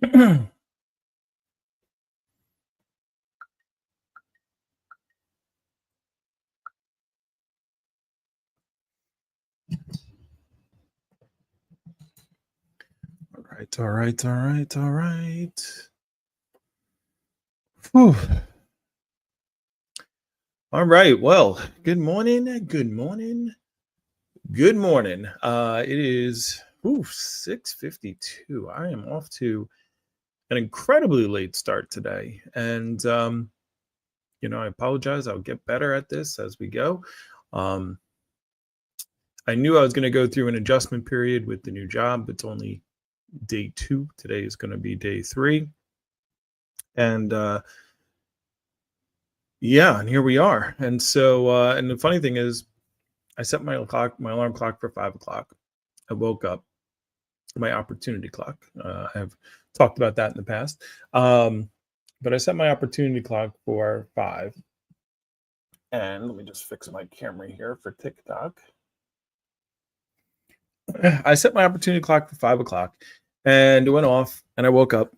All right, all right, all right. Whew. All right. Well, good morning. Good morning. Good morning. It is 6:52. I am off to an incredibly late start today. And I apologize. I'll get better at this as we go. Um, I knew I was going to go through an adjustment period with the new job. It's only day 2. Today is going to be day 3. And yeah, and here we are. And so and the funny thing is I set my alarm clock for 5 o'clock. I woke up, my opportunity clock. I've talked about that in the past. But I set my opportunity clock for 5. And let me just fix my camera here for TikTok. I set my opportunity clock for 5 o'clock and it went off and I woke up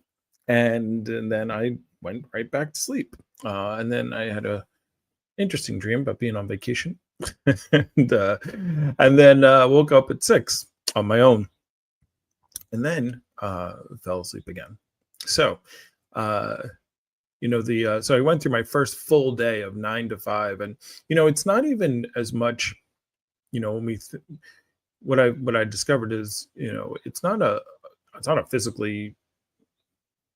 and then I went right back to sleep. And then I had a interesting dream about being on vacation. And then woke up at 6 on my own and then fell asleep again. So, uh, so I went through my first full day of 9 to 5, and it's not even as much. When what I discovered is, it's not a physically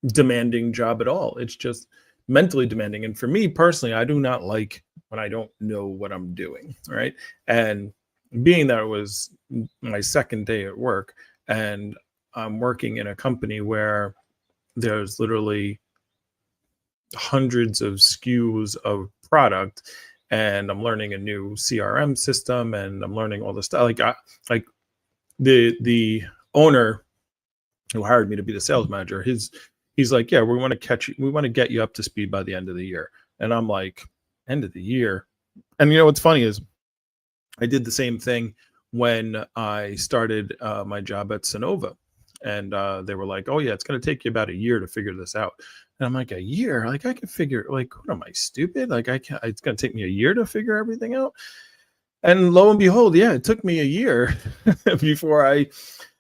demanding job at all. It's just mentally demanding. And for me personally, I do not like when I don't know what I'm doing. Right. And being that it was my second day at work and I'm working in a company where there's literally hundreds of SKUs of product and I'm learning a new CRM system and I'm learning all this stuff. Like the owner who hired me to be the sales manager, he's like, yeah, we want to get you up to speed by the end of the year. And I'm like, end of the year. And what's funny is I did the same thing when I started my job at Sonova. And they were like, oh, yeah, it's going to take you about a year to figure this out. And I'm like, a year? Like, I can figure, like, what am I, stupid? Like, I can't, it's going to take me a year to figure everything out. And lo and behold, yeah, it took me a year before I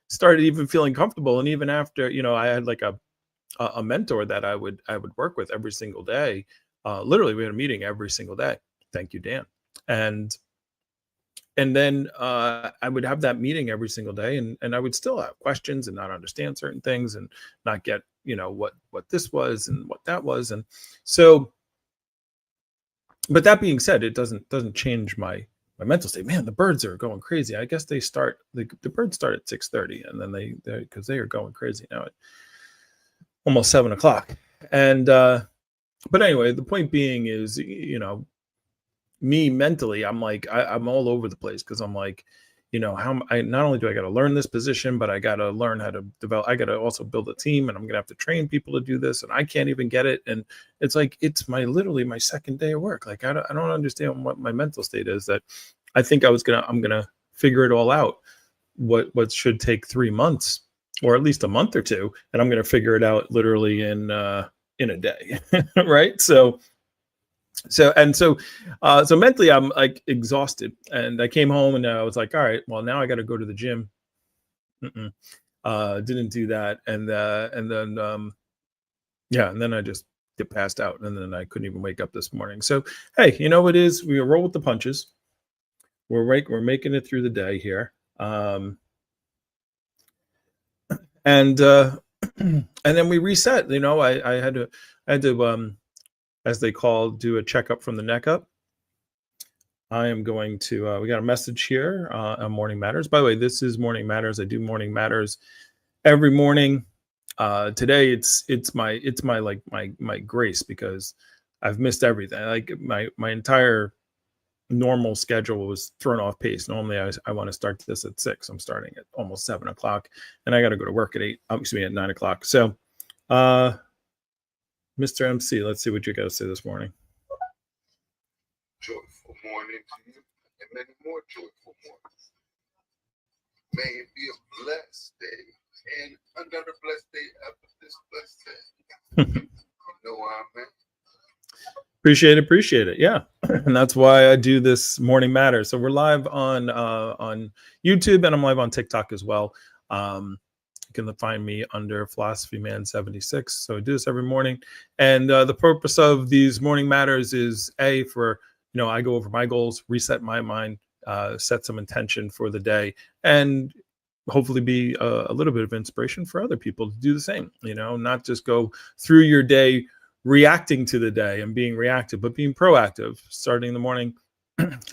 started even feeling comfortable. And even after, I had like a mentor that I would work with every single day. Literally, we had a meeting every single day. Thank you, Dan. And then I would have that meeting every single day, and I would still have questions and not understand certain things and not get what this was and what that was. And so, but that being said, it doesn't change my mental state. Man, the birds are going crazy. I guess the birds start at 6:30, and then they because they are going crazy now at almost 7 o'clock. And but anyway, the point being is, me mentally, I'm like, I'm all over the place because I'm like, I not only do I got to learn this position, but I got to learn how to develop. I got to also build a team, and I'm gonna have to train people to do this, and I can't even get it. And it's like it's literally my second day of work. Like I don't understand what my mental state is. That I think I'm gonna figure it all out. What should take 3 months or at least a month or two, and I'm gonna figure it out literally in a day, right? So mentally I'm like exhausted and I came home and I was like, all right, well now I got to go to the gym. Mm-mm. Didn't do that. And then yeah, and then I just get passed out and then I couldn't even wake up this morning. So hey, what it is, we roll with the punches. We're making it through the day here. And and then we reset. I had to as they call, do a checkup from the neck up. I am going to. We got a message here on Morning Matters. By the way, this is Morning Matters. I do Morning Matters every morning. Today it's my like my grace because I've missed everything. Like my entire normal schedule was thrown off pace. Normally I want to start this at 6. I'm starting at almost 7 o'clock, and I got to go to work at 8. Excuse me, at 9 o'clock. So, Mr. MC, let's see what you got to say this morning. Joyful morning to you, and many more joyful mornings. May it be a blessed day and another blessed day after this blessed day. You know why, man? Appreciate it. Yeah. And that's why I do this Morning Matter. So we're live on YouTube, and I'm live on TikTok as well. You can find me under Philosophy Man 76. So I do this every morning. And the purpose of these Morning Matters is I go over my goals, reset my mind, set some intention for the day, and hopefully be a little bit of inspiration for other people to do the same. Not just go through your day reacting to the day and being reactive, but being proactive, starting in the morning,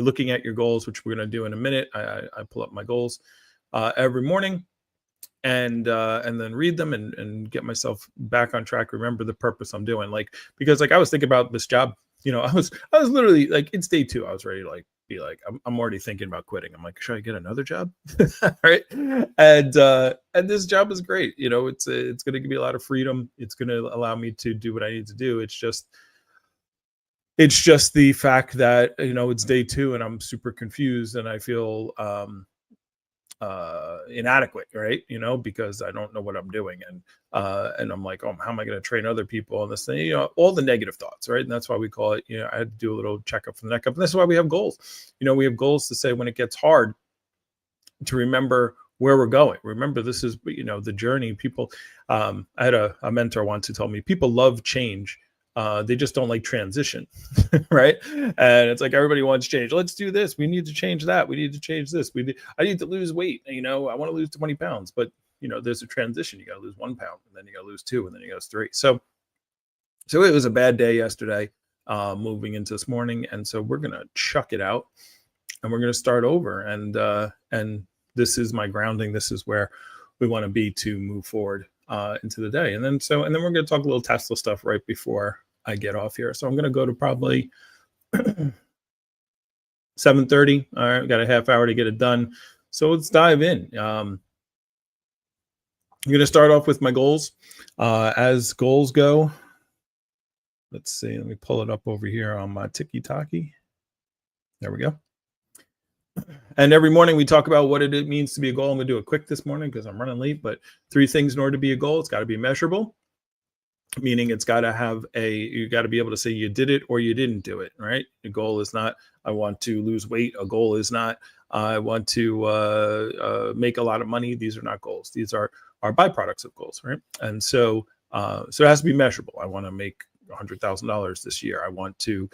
looking at your goals, which we're going to do in a minute. I pull up my goals every morning and then read them and get myself back on track. Remember the purpose I'm doing, because I was thinking about this job. I was literally it's day 2. I was ready to be I'm already thinking about quitting. I'm like, should I get another job? Right. And this job is great. It's going to give me a lot of freedom. It's going to allow me to do what I need to do. It's just the fact that, it's day 2 and I'm super confused and I feel, inadequate, right? Because I don't know what I'm doing, and I'm like, oh, how am I going to train other people on this thing? All the negative thoughts, right? And that's why we call it, I had to do a little checkup from the neck up, and that's why we have goals. We have goals to say when it gets hard, to remember where we're going. Remember, this is the journey. People, I had a mentor once who told me people love change. They just don't like transition, right? And it's like everybody wants change. Let's do this. We need to change that. We need to change this. I need to lose weight. I want to lose 20 pounds, but there's a transition. You got to lose 1 pound, and then you got to lose 2, and then you got to lose 3. So it was a bad day yesterday, moving into this morning, and so we're gonna chuck it out, and we're gonna start over. And this is my grounding. This is where we want to be to move forward into the day. And then we're going to talk a little Tesla stuff right before I get off here. So I'm going to go to probably 7:30. All right, got a half hour to get it done. So let's dive in. I'm going to start off with my goals. As goals go, let's see. Let me pull it up over here on my Tiki-Taki. There we go. And every morning we talk about what it means to be a goal. I'm going to do it quick this morning because I'm running late, but 3 things in order to be a goal. It's got to be measurable, meaning it's got to you got to be able to say you did it or you didn't do it, right? The goal is not, I want to lose weight. A goal is not, I want to make a lot of money. These are not goals. These are byproducts of goals, right? And so it has to be measurable. I want to make $100,000 this year. I want to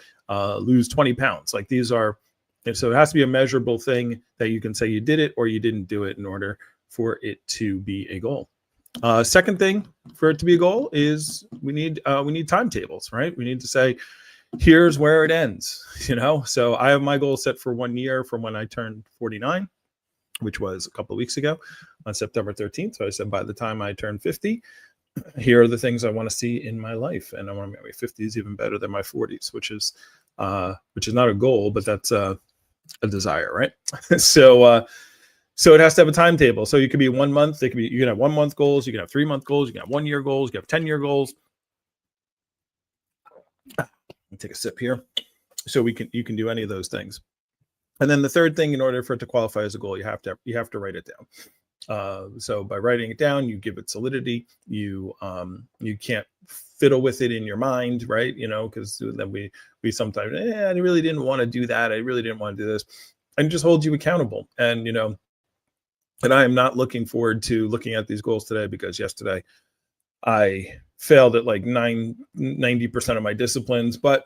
lose 20 pounds. These are, and so it has to be a measurable thing that you can say you did it or you didn't do it in order for it to be a goal. Second thing for it to be a goal is we need timetables, right? We need to say, here's where it ends, So I have my goal set for 1 year from when I turned 49, which was a couple of weeks ago on September 13th. So I said, by the time I turn 50, here are the things I want to see in my life. And I want to make my 50s even better than my 40s, which is not a goal, but that's a desire, right? So it has to have a timetable. So you could be 1 month. You can have 1 month goals. You can have 3 month goals. You can have 1 year goals. You can have 10-year goals. Let me take a sip here. So you can do any of those things. And then the third thing, in order for it to qualify as a goal, you have to write it down. So by writing it down, you give it solidity. You can't fiddle with it in your mind, right? Because then we sometimes, I really didn't want to do that. I really didn't want to do this. And just hold you accountable. And, and I am not looking forward to looking at these goals today, because yesterday I failed at 90% of my disciplines, but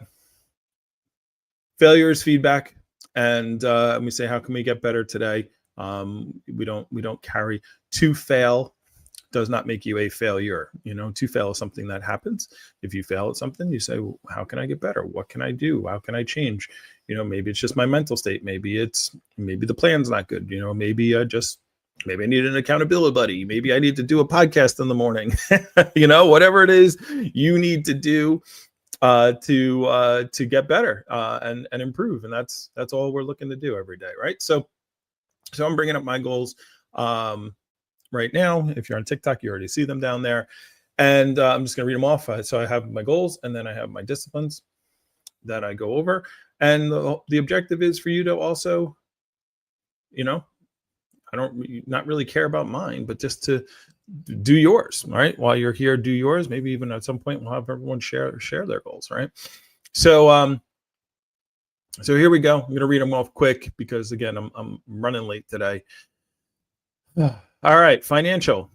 failure is feedback. And we say, how can we get better today? We don't carry to fail does not make you a failure. To fail is something that happens. If you fail at something, you say, well, how can I get better? What can I do? How can I change? Maybe it's just my mental state. Maybe the plan's not good. Maybe I need an accountability buddy. Maybe I need to do a podcast in the morning. Whatever it is you need to do to get better and improve. And that's all we're looking to do every day, right? So I'm bringing up my goals right now. If you're on TikTok, you already see them down there. And I'm just going to read them off. So I have my goals, and then I have my disciplines that I go over. And the objective is for you to also, I don't not really care about mine, but just to do yours, right? While you're here, do yours. Maybe even at some point we'll have everyone share their goals, right? So so here we go. I'm going to read them off quick because again, I'm running late today. All right, financial.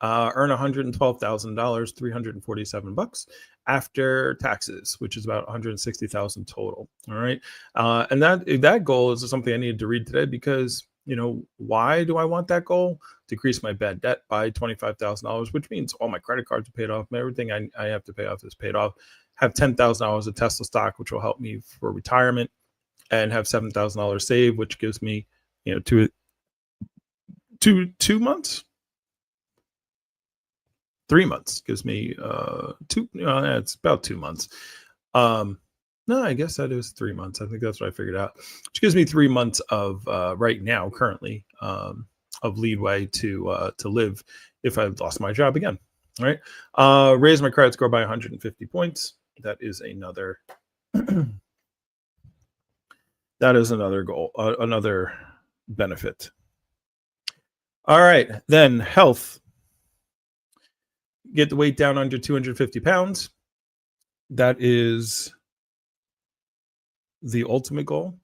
Earn $112,000, 347 bucks after taxes, which is about 160,000 total. All right, and that goal is something I needed to read today because why do I want that goal? Decrease my bad debt by $25,000, which means all my credit cards are paid off. Everything I have to pay off is paid off. Have $10,000 of Tesla stock, which will help me for retirement, and have $7,000 saved, which gives me two months. 3 months gives me it's about 2 months. No, I guess that is 3 months. I think that's what I figured out, which gives me 3 months of right now currently of leadway to live if I lost my job again. All right. Raise my credit score by 150 points. That is another goal, another benefit. All right, then health. Get the weight down under 250 pounds. That is the ultimate goal.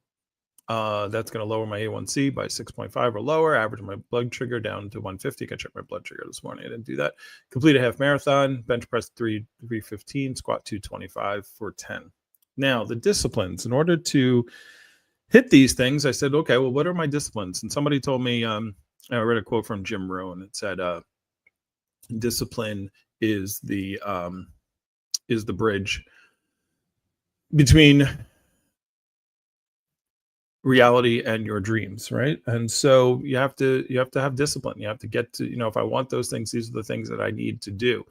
That's going to lower my A1C by 6.5 or lower, average my blood sugar down to 150. I checked my blood sugar this morning. I didn't do that. Complete a half marathon, bench press 315, squat 225 for 10. Now, the disciplines. In order to hit these things, I said, okay, well, what are my disciplines? And somebody told me, I read a quote from Jim Rohn. It said, discipline is the bridge between reality and your dreams, right? And so you have to have discipline. You have to get to, if I want those things, these are the things that I need to do.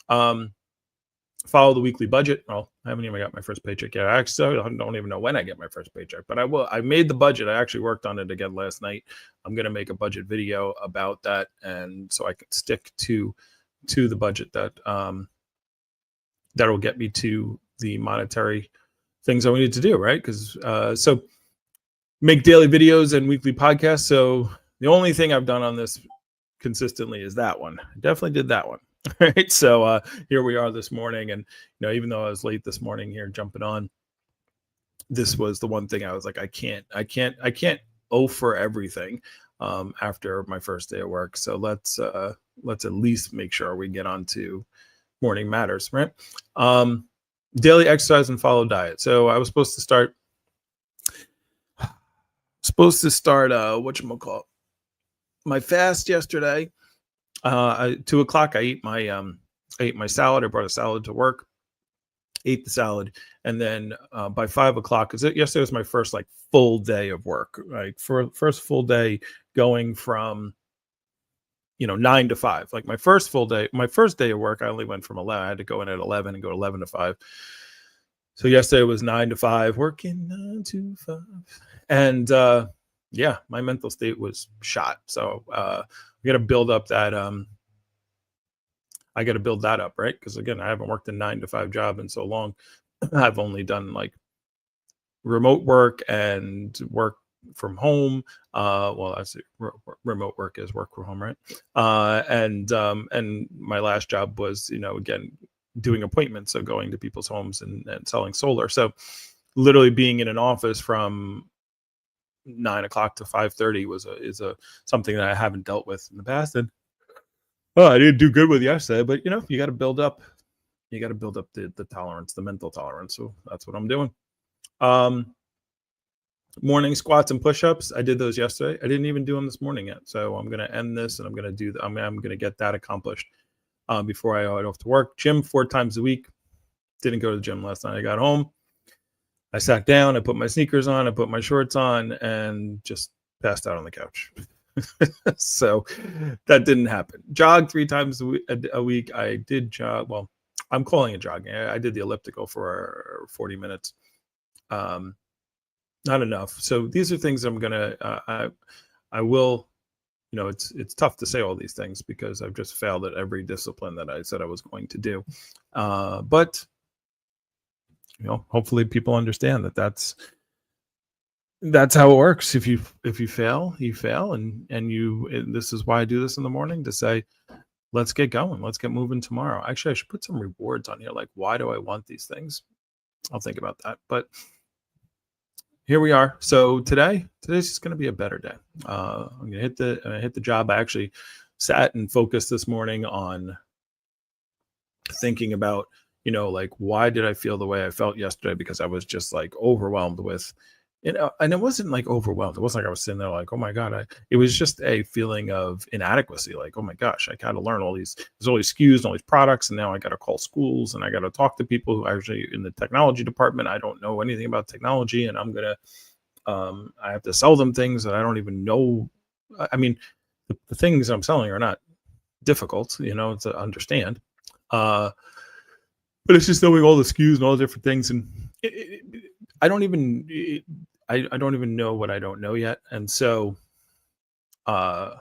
Follow the weekly budget. Well, I haven't even got my first paycheck yet. I actually don't even know when I get my first paycheck, but I will. I made the budget. I actually worked on it again last night. I'm going to make a budget video about that, and so I can stick to the budget that that'll get me to the monetary things I need to do, right? Because so make daily videos and weekly podcasts. So the only thing I've done on this consistently is that one. I definitely did that one. Right. So here we are this morning. And, even though I was late this morning here jumping on, this was the one thing I was like, I can't owe for everything after my first day of work. So let's at least make sure we get on to morning matters, right? Daily exercise and follow diet. So I was supposed to start whatchamacallit, my fast yesterday. At 2:00 I ate my salad. I brought a salad to work, ate the salad, and then by 5:00, because yesterday was my first full day of work, right? For first full day going from 9 to 5. Like my first day of work, I only went from 11. I had to go in at 11 and go 11 to 5. So yesterday was 9 to 5, working 9 to 5. And yeah, my mental state was shot. So we got to build up that I got to build that up, right? Because again, I haven't worked a 9 to 5 job in so long. I've only done remote work and work from home. Well, I say remote work is work from home, right? And my last job was, again, doing appointments, so going to people's homes and selling solar. So literally being in an office from 9 o'clock to 5:30 is something that I haven't dealt with in the past. And I didn't do good with yesterday, but you got to build up the tolerance, the mental tolerance. So that's what I'm doing. Morning squats and push-ups. I did those yesterday. I didn't even do them this morning yet. So I'm going to end this and I'm going to get that accomplished before I head off to work. Gym 4 times a week. Didn't go to the gym last night. I got home. I sat down, I put my sneakers on, I put my shorts on, and just passed out on the couch. So that didn't happen. Jog 3 times a week. I did jog. Well, I'm calling it jogging. I did the elliptical for 40 minutes. Not enough. So these are things I'm going to, I will, it's tough to say all these things because I've just failed at every discipline that I said I was going to do. But hopefully people understand that that's how it works. If you fail, you fail, and this is why I do this in the morning, to say, let's get going, let's get moving tomorrow. Actually, I should put some rewards on here, like, why do I want these things? I'll think about that. But here we are. So today's just going to be a better day. I'm gonna hit the job. I actually sat and focused this morning on thinking about, like, why did I feel the way I felt yesterday? Because I was just like overwhelmed with, and it wasn't like overwhelmed. It wasn't like I was sitting there like, oh my God. It was just a feeling of inadequacy. Like, oh my gosh, I got to learn there's all these SKUs and all these products. And now I got to call schools and I got to talk to people who are actually in the technology department. I don't know anything about technology, and I have to sell them things that I don't even know. I mean, the things I'm selling are not difficult, to understand. But it's just knowing all the SKUs and all the different things. And I don't even know what I don't know yet. And so, I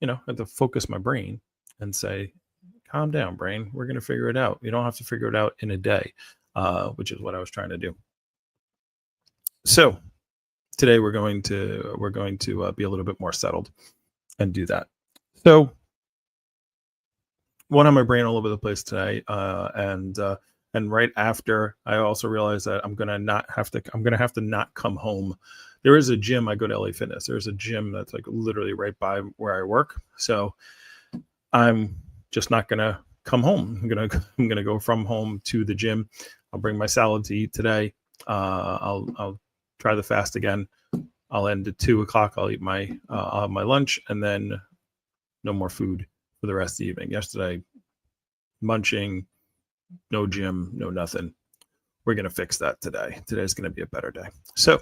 have to focus my brain and say, calm down, brain. We're going to figure it out. You don't have to figure it out in a day, which is what I was trying to do. So today we're going to be a little bit more settled and do that. So one on my brain all over the place today, and right after, I also realized that I'm gonna have to not come home. There is a gym. I go to LA Fitness. There's a gym that's like literally right by where I work. So I'm just not gonna come home. I'm gonna go from home to the gym. I'll bring my salad to eat today. I'll try the fast again. I'll end at 2:00. I'll have my lunch, and then no more food for the rest of the evening. Yesterday, munching, no gym, no nothing. We're going to fix that today. Today's going to be a better day. So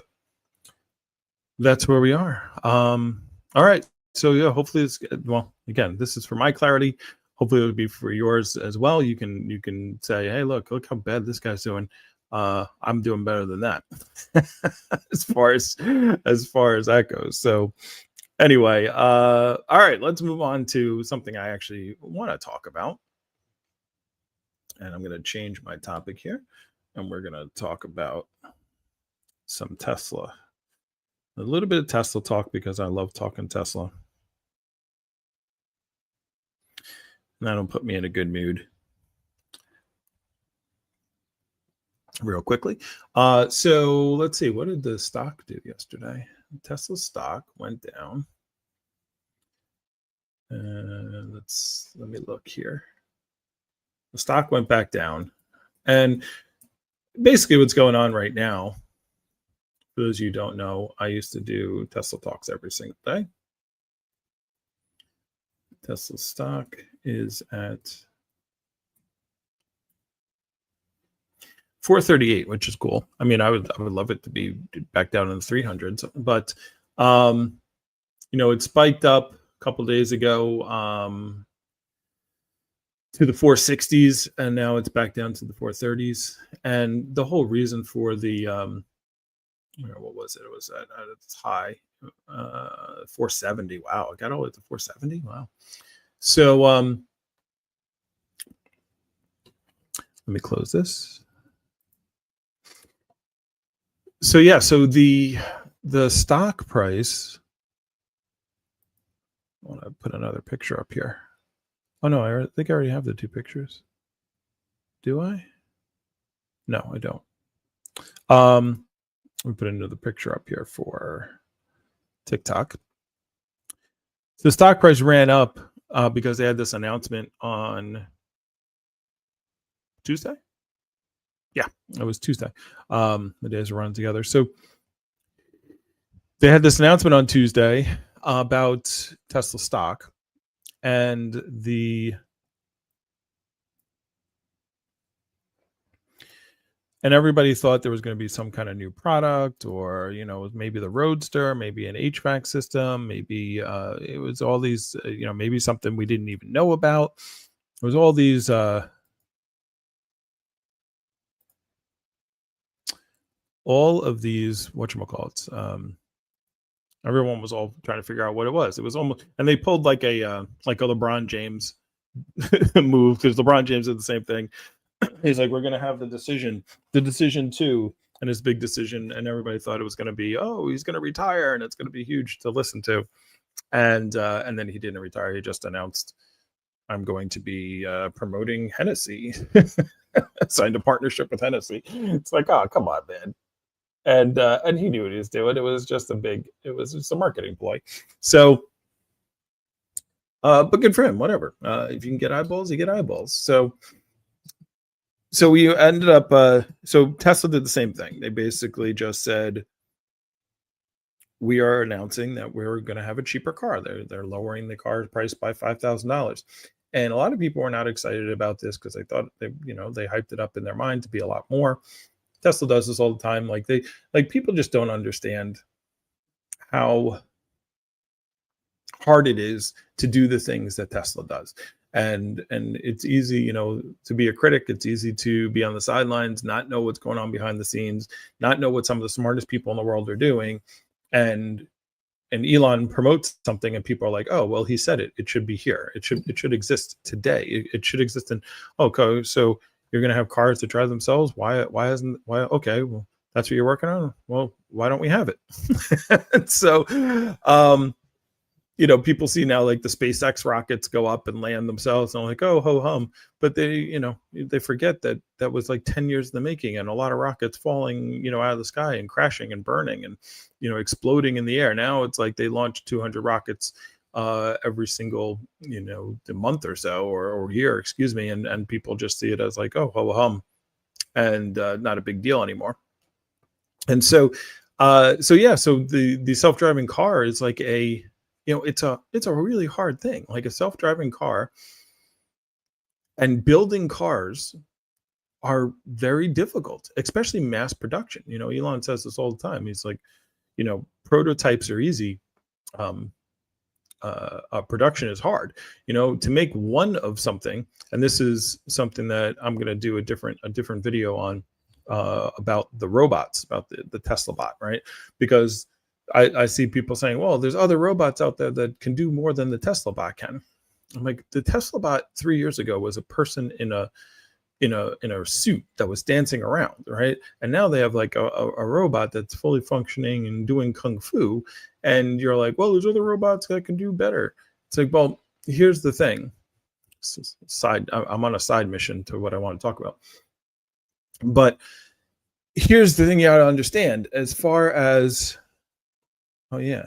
that's where we are. All right. So yeah, hopefully again, this is for my clarity. Hopefully it'll be for yours as well. You can say, hey, look how bad this guy's doing. I'm doing better than that as far as that goes. So anyway, all right, let's move on to something I actually want to talk about. And I'm going to change my topic here, and we're going to talk about some Tesla. A little bit of Tesla talk, because I love talking Tesla. And that'll put me in a good mood. Real quickly. So let's see. What did the stock do yesterday? Tesla stock went down. Let me look here. The stock went back down. And basically what's going on right now, for those of you who don't know, I used to do Tesla talks every single day. Tesla stock is at 438, which is cool. I mean, I would love it to be back down in the 300s, but it spiked up a couple of days ago to the 460s, and now it's back down to the 430s. And the whole reason for the what was it? It was at its high, 470. Wow, it got all the way to 470. Wow. So let me close this. So yeah, so the stock price. I want to put another picture up here. Oh no, I think I already have the two pictures. Do I? No, I don't. Let me put another picture up here for TikTok. So the stock price ran up because they had this announcement on Tuesday. Yeah, it was Tuesday. The days are running together. So they had this announcement on Tuesday about Tesla stock, and everybody thought there was going to be some kind of new product, or maybe the Roadster, maybe an HVAC system, maybe it was all these, maybe something we didn't even know about. It was all these whatchamacallits. Everyone was all trying to figure out what it was. It was almost, and they pulled like a LeBron James move, because LeBron James did the same thing. He's like, we're going to have the decision to and his big decision, and everybody thought it was going to be, oh, he's going to retire and it's going to be huge to listen to. And then he didn't retire. He just announced, I'm going to be promoting Hennessy. Signed a partnership with Hennessy. It's like, oh, come on, man. And he knew what he was doing. It was just a marketing ploy. So, but good for him. Whatever. If you can get eyeballs, you get eyeballs. So we ended up. So Tesla did the same thing. They basically just said, we are announcing that we're going to have a cheaper car. They're lowering the car price by $5,000. And a lot of people were not excited about this because they thought they hyped it up in their mind to be a lot more. Tesla does this all the time. Like people just don't understand how hard it is to do the things that Tesla does. And it's easy, to be a critic. It's easy to be on the sidelines, not know what's going on behind the scenes, not know what some of the smartest people in the world are doing. And Elon promotes something and people are like, oh, well, he said it. It should be here. It should exist today. It should exist in, okay, so you're going to have cars that drive themselves. Why, okay, well, that's what you're working on. Well, why don't we have it? So, people see now like the SpaceX rockets go up and land themselves and like, oh, ho hum. But they forget that was like 10 years in the making, and a lot of rockets falling, out of the sky and crashing and burning and, exploding in the air. Now it's like they launch 200 rockets every single, the month or so or year, excuse me. And people just see it as like, oh, ho hum, and not a big deal anymore. And so the self-driving car is like it's a really hard thing. Like a self-driving car and building cars are very difficult, especially mass production. Elon says this all the time. He's like, prototypes are easy. Production is hard. To make one of something, and this is something that I'm going to do a different video on about the robots, about the Tesla bot, right? Because I see people saying, well, there's other robots out there that can do more than the Tesla bot can. I'm like, the Tesla bot 3 years ago was a person in a suit that was dancing around, right? And now they have like a robot that's fully functioning and doing kung fu. And you're like, well, there's other robots that can do better. It's like, well, here's the thing. I'm on a side mission to what I want to talk about. But here's the thing you got to understand. As far as, oh yeah,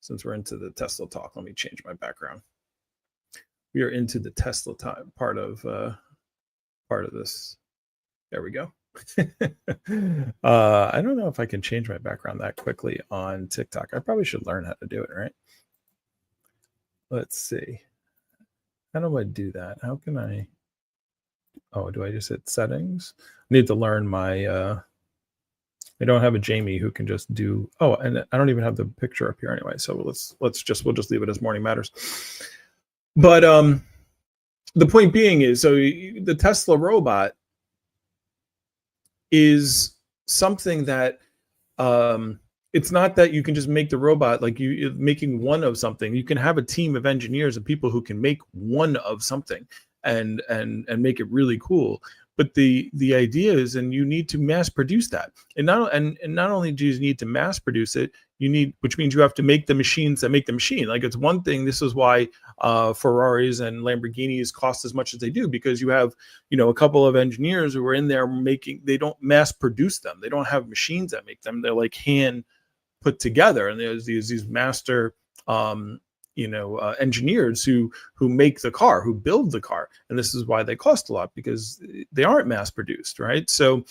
since we're into the Tesla talk, let me change my background. We are into the Tesla time part of this. There we go. I don't know if I can change my background that quickly on TikTok. I probably should learn how to do it, right? Let's see. How do I do that? How can I? Oh, do I just hit settings? I need to learn my I don't have a Jamie who can just do, oh, and I don't even have the picture up here anyway. So we'll just leave it as Morning Matters. But the point being is, so the Tesla robot is something that it's not that you can just make the robot like you making one of something. You can have a team of engineers and people who can make one of something and make it really cool. But the idea is, and you need to mass produce that. And not only do you need to mass produce it, which means you have to make the machines that make the machine. Like, it's one thing. This is why Ferraris and Lamborghinis cost as much as they do, because you have, a couple of engineers who are in there they don't mass produce them. They don't have machines that make them. They're like hand put together. And there's these master engineers who make the car, who build the car. And this is why they cost a lot, because they aren't mass produced, right? So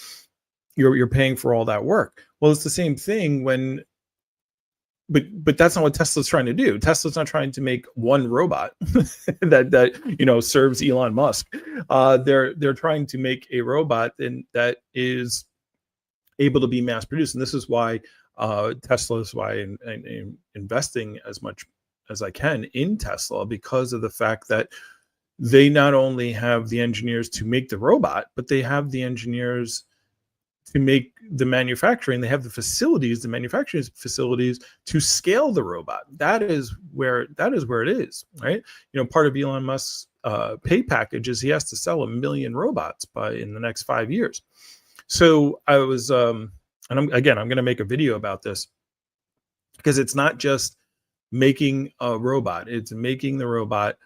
you're paying for all that work. Well, it's the same thing but that's not what Tesla's trying to do. Tesla's not trying to make one robot that serves Elon Musk. They're trying to make a robot that is able to be mass produced. And this is why Tesla is why I'm investing as much as I can in Tesla, because of the fact that they not only have the engineers to make the robot, but they have the engineers to make the manufacturing. They have the manufacturing facilities to scale the robot. That is where it is, right? Part of Elon Musk's pay package is he has to sell 1 million robots in the next 5 years. So I was And I'm going to make a video about this, because it's not just making a robot, it's making the robot,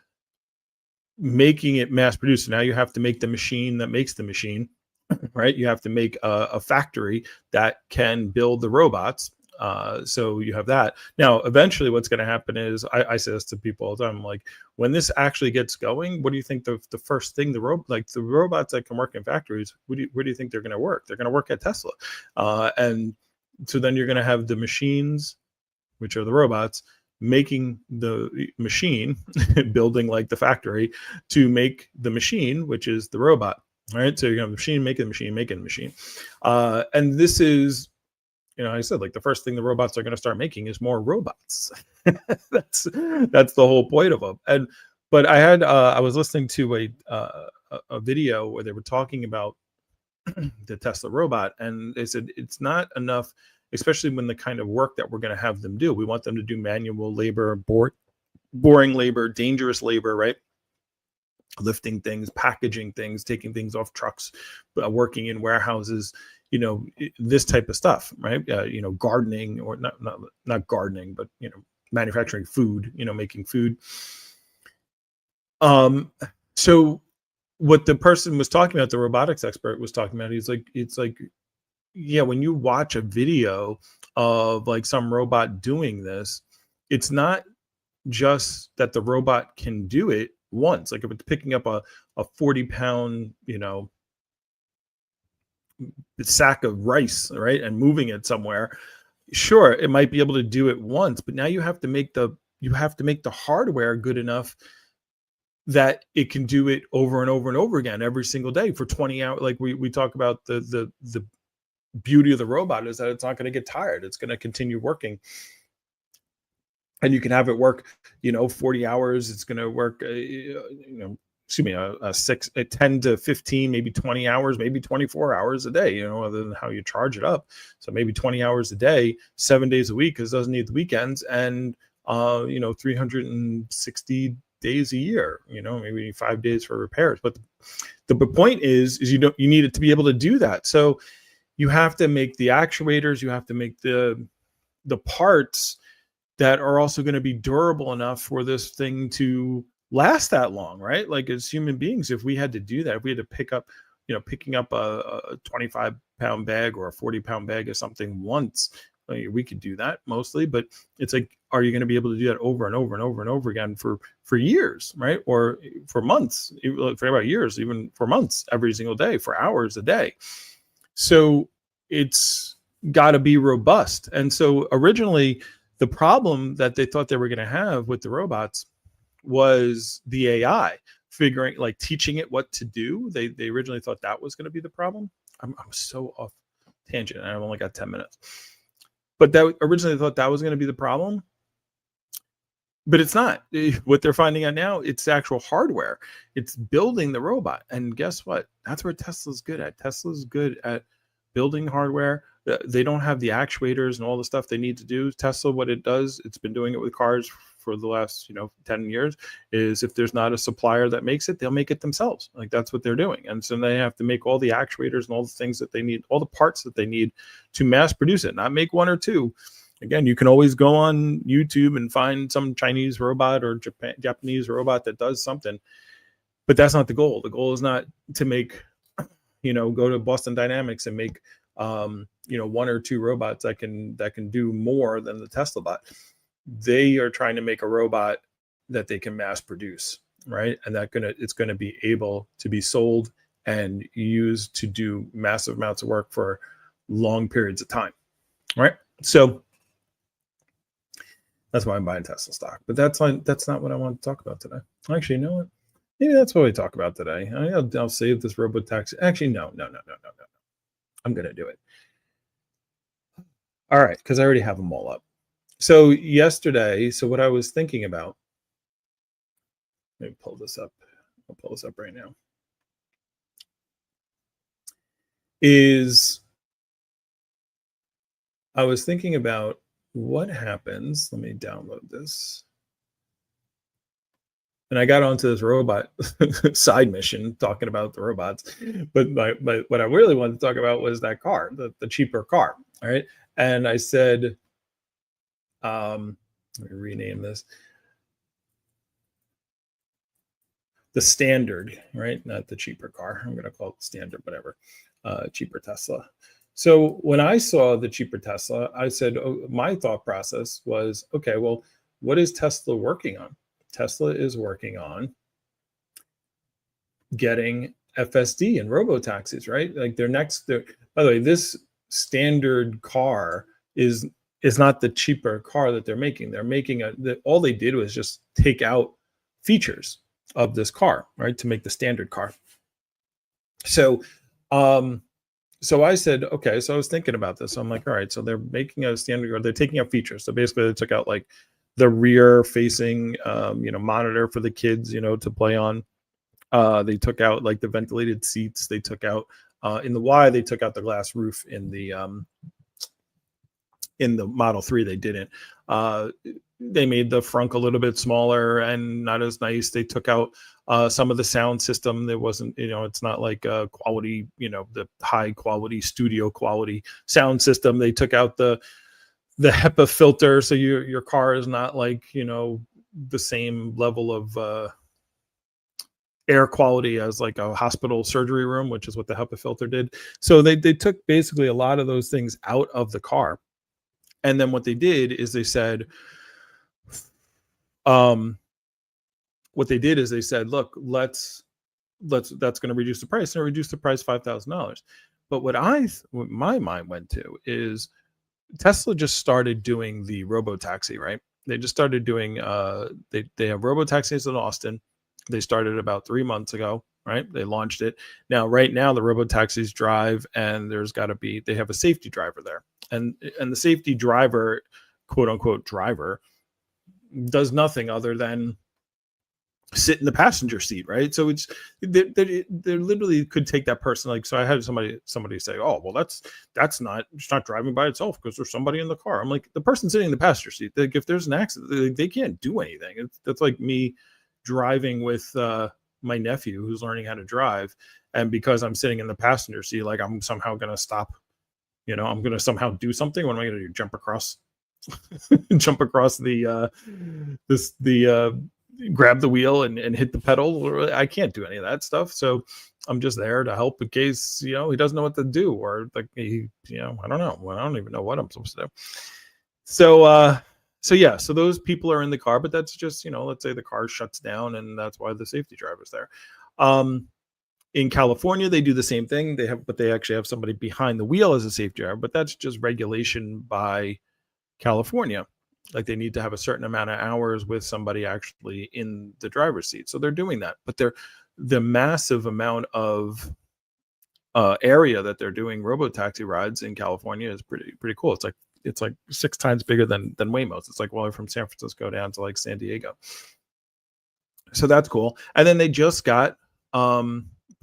making it mass produced. Now you have to make the machine that makes the machine, right? You have to make a factory that can build the robots. So you have that. Now, eventually what's going to happen is, I say this to people all the time, like, when this actually gets going, what do you think the first thing, the robots that can work in factories, where do you think they're going to work? They're going to work at Tesla. And so then you're going to have the machines, which are the robots, making the machine, building like the factory to make the machine, which is the robot. All right. So you have the machine making the machine, making the machine. And this is, I said, like, the first thing the robots are going to start making is more robots. that's the whole point of them. But I was listening to a video where they were talking about the Tesla robot, and they said it's not enough, especially when the kind of work that we're going to have them do. We want them to do manual labor, boring labor, dangerous labor, right? Lifting things, packaging things, taking things off trucks, working in warehouses, this type of stuff, right? Gardening, or not gardening, but manufacturing food, making food. So what the person was talking about, the robotics expert was talking about, it's like, yeah, when you watch a video of like some robot doing this, it's not just that the robot can do it once. Like, if it's picking up a 40-pound, sack of rice, right, and moving it somewhere, sure, it might be able to do it once, but now you have to make the hardware good enough that it can do it over and over and over again every single day for 20 hours. Like we talk about, the beauty of the robot is that it's not going to get tired. It's going to continue working. And you can have it work, 40 hours. It's going to work, 10 to 15, maybe 20 hours, maybe 24 hours a day, other than how you charge it up. So maybe 20 hours a day, 7 days a week, because it doesn't need the weekends, and 360 days a year, maybe 5 days for repairs. But the point is you need it to be able to do that. So you have to make the actuators, you have to make the parts that are also going to be durable enough for this thing to last that long, right? Like, as human beings, if we had to do that, if we had to picking up a 25-pound bag or a 40-pound bag of something once, we could do that mostly. But it's like, are you going to be able to do that over and over and over and over again for years, right? Or for months, for about years, even for months, every single day, for hours a day. So it's got to be robust. And so originally, the problem that they thought they were going to have with the robots was the AI teaching it what to do. They originally thought that was going to be the problem. I'm so off tangent, and I've only got 10 minutes. But that originally thought that was going to be the problem. But it's not. What they're finding out now, it's the actual hardware. It's building the robot. And guess what? That's where Tesla's good at. Tesla's good at building hardware. They don't have the actuators and all the stuff they need to do. Tesla, what it does, it's been doing it with cars for the last 10 years, is if there's not a supplier that makes it, they'll make it themselves. Like, that's what they're doing. And so they have to make all the actuators and all the things that they need, all the parts that they need to mass produce it, not make one or two. Again, you can always go on YouTube and find some Chinese robot or Japanese robot that does something, but that's not the goal. The goal is not to make, go to Boston Dynamics and make one or two robots that can do more than the Tesla bot. They are trying to make a robot that they can mass produce, right? And it's going to be able to be sold and used to do massive amounts of work for long periods of time, right? So that's why I'm buying Tesla stock. But that's not what I want to talk about today. Actually, you know what? Maybe that's what we talk about today. I'll save this robo-taxi. Actually, no. I'm going to do it. All right, because I already have them all up. So yesterday, what I was thinking about, let me pull this up. I'll pull this up right now. Is I was thinking about what happens. Let me download this. And I got onto this robot side mission talking about the robots. But what I really wanted to talk about was that car, the cheaper car. All right. And I said, let me rename this. The standard, right? Not the cheaper car. I'm going to call it standard, whatever. Cheaper Tesla. So when I saw the cheaper Tesla, I said, oh, my thought process was, okay, well, what is Tesla working on? Tesla is working on getting FSD and robo taxis, right? Like by the way, this standard car is not the cheaper car that they're making. They're making all they did was just take out features of this car, right, to make the standard car. So I said, okay, so I was thinking about this. So I'm like, all right, so they're making a standard car, they're taking out features. So basically they took out like the rear facing monitor for the kids, to play on. They took out like the ventilated seats. They took out in the Y, they took out the glass roof. In the Model 3, they didn't. They made the frunk a little bit smaller and not as nice. They took out some of the sound system. There wasn't, it's not like quality, the high quality studio quality sound system. They took out the HEPA filter, so your car is not like, the same level of air quality as like a hospital surgery room, which is what the HEPA filter did. So they took basically a lot of those things out of the car. And then what they did is they said, look, that's going to reduce the price, and reduce the price $5,000. But what my mind went to is Tesla just started doing the robo-taxi, right? They just started doing, they have robo-taxis in Austin. They started about 3 months ago, right? They launched it. Right now, the robo-taxis drive, and they have a safety driver there. And the safety driver, quote unquote driver, does nothing other than sit in the passenger seat, right? So it's they literally could take that person. Like, so I had somebody say, oh, well, it's not driving by itself because there's somebody in the car. I'm like, the person sitting in the passenger seat, like, if there's an accident, they can't do anything. That's like me driving with my nephew who's learning how to drive, and because I'm sitting in the passenger seat, like, I'm somehow going to stop, I'm going to somehow do something. What am I going to do? Jump across the grab the wheel and hit the pedal? I can't do any of that stuff. So I'm just there to help in case, he doesn't know what to do, or like I don't know. Well, I don't even know what I'm supposed to do. So those people are in the car, but that's just, let's say the car shuts down, and that's why the safety driver's there. In California, they do the same thing. They actually have somebody behind the wheel as a safety driver, but that's just regulation by California. Like, they need to have a certain amount of hours with somebody actually in the driver's seat. So they're doing that, but the massive amount of area that they're doing robo-taxi rides in California is pretty cool. It's like 6 times bigger than Waymo's. It's like, well, from San Francisco down to like San Diego. So that's cool. And then they just got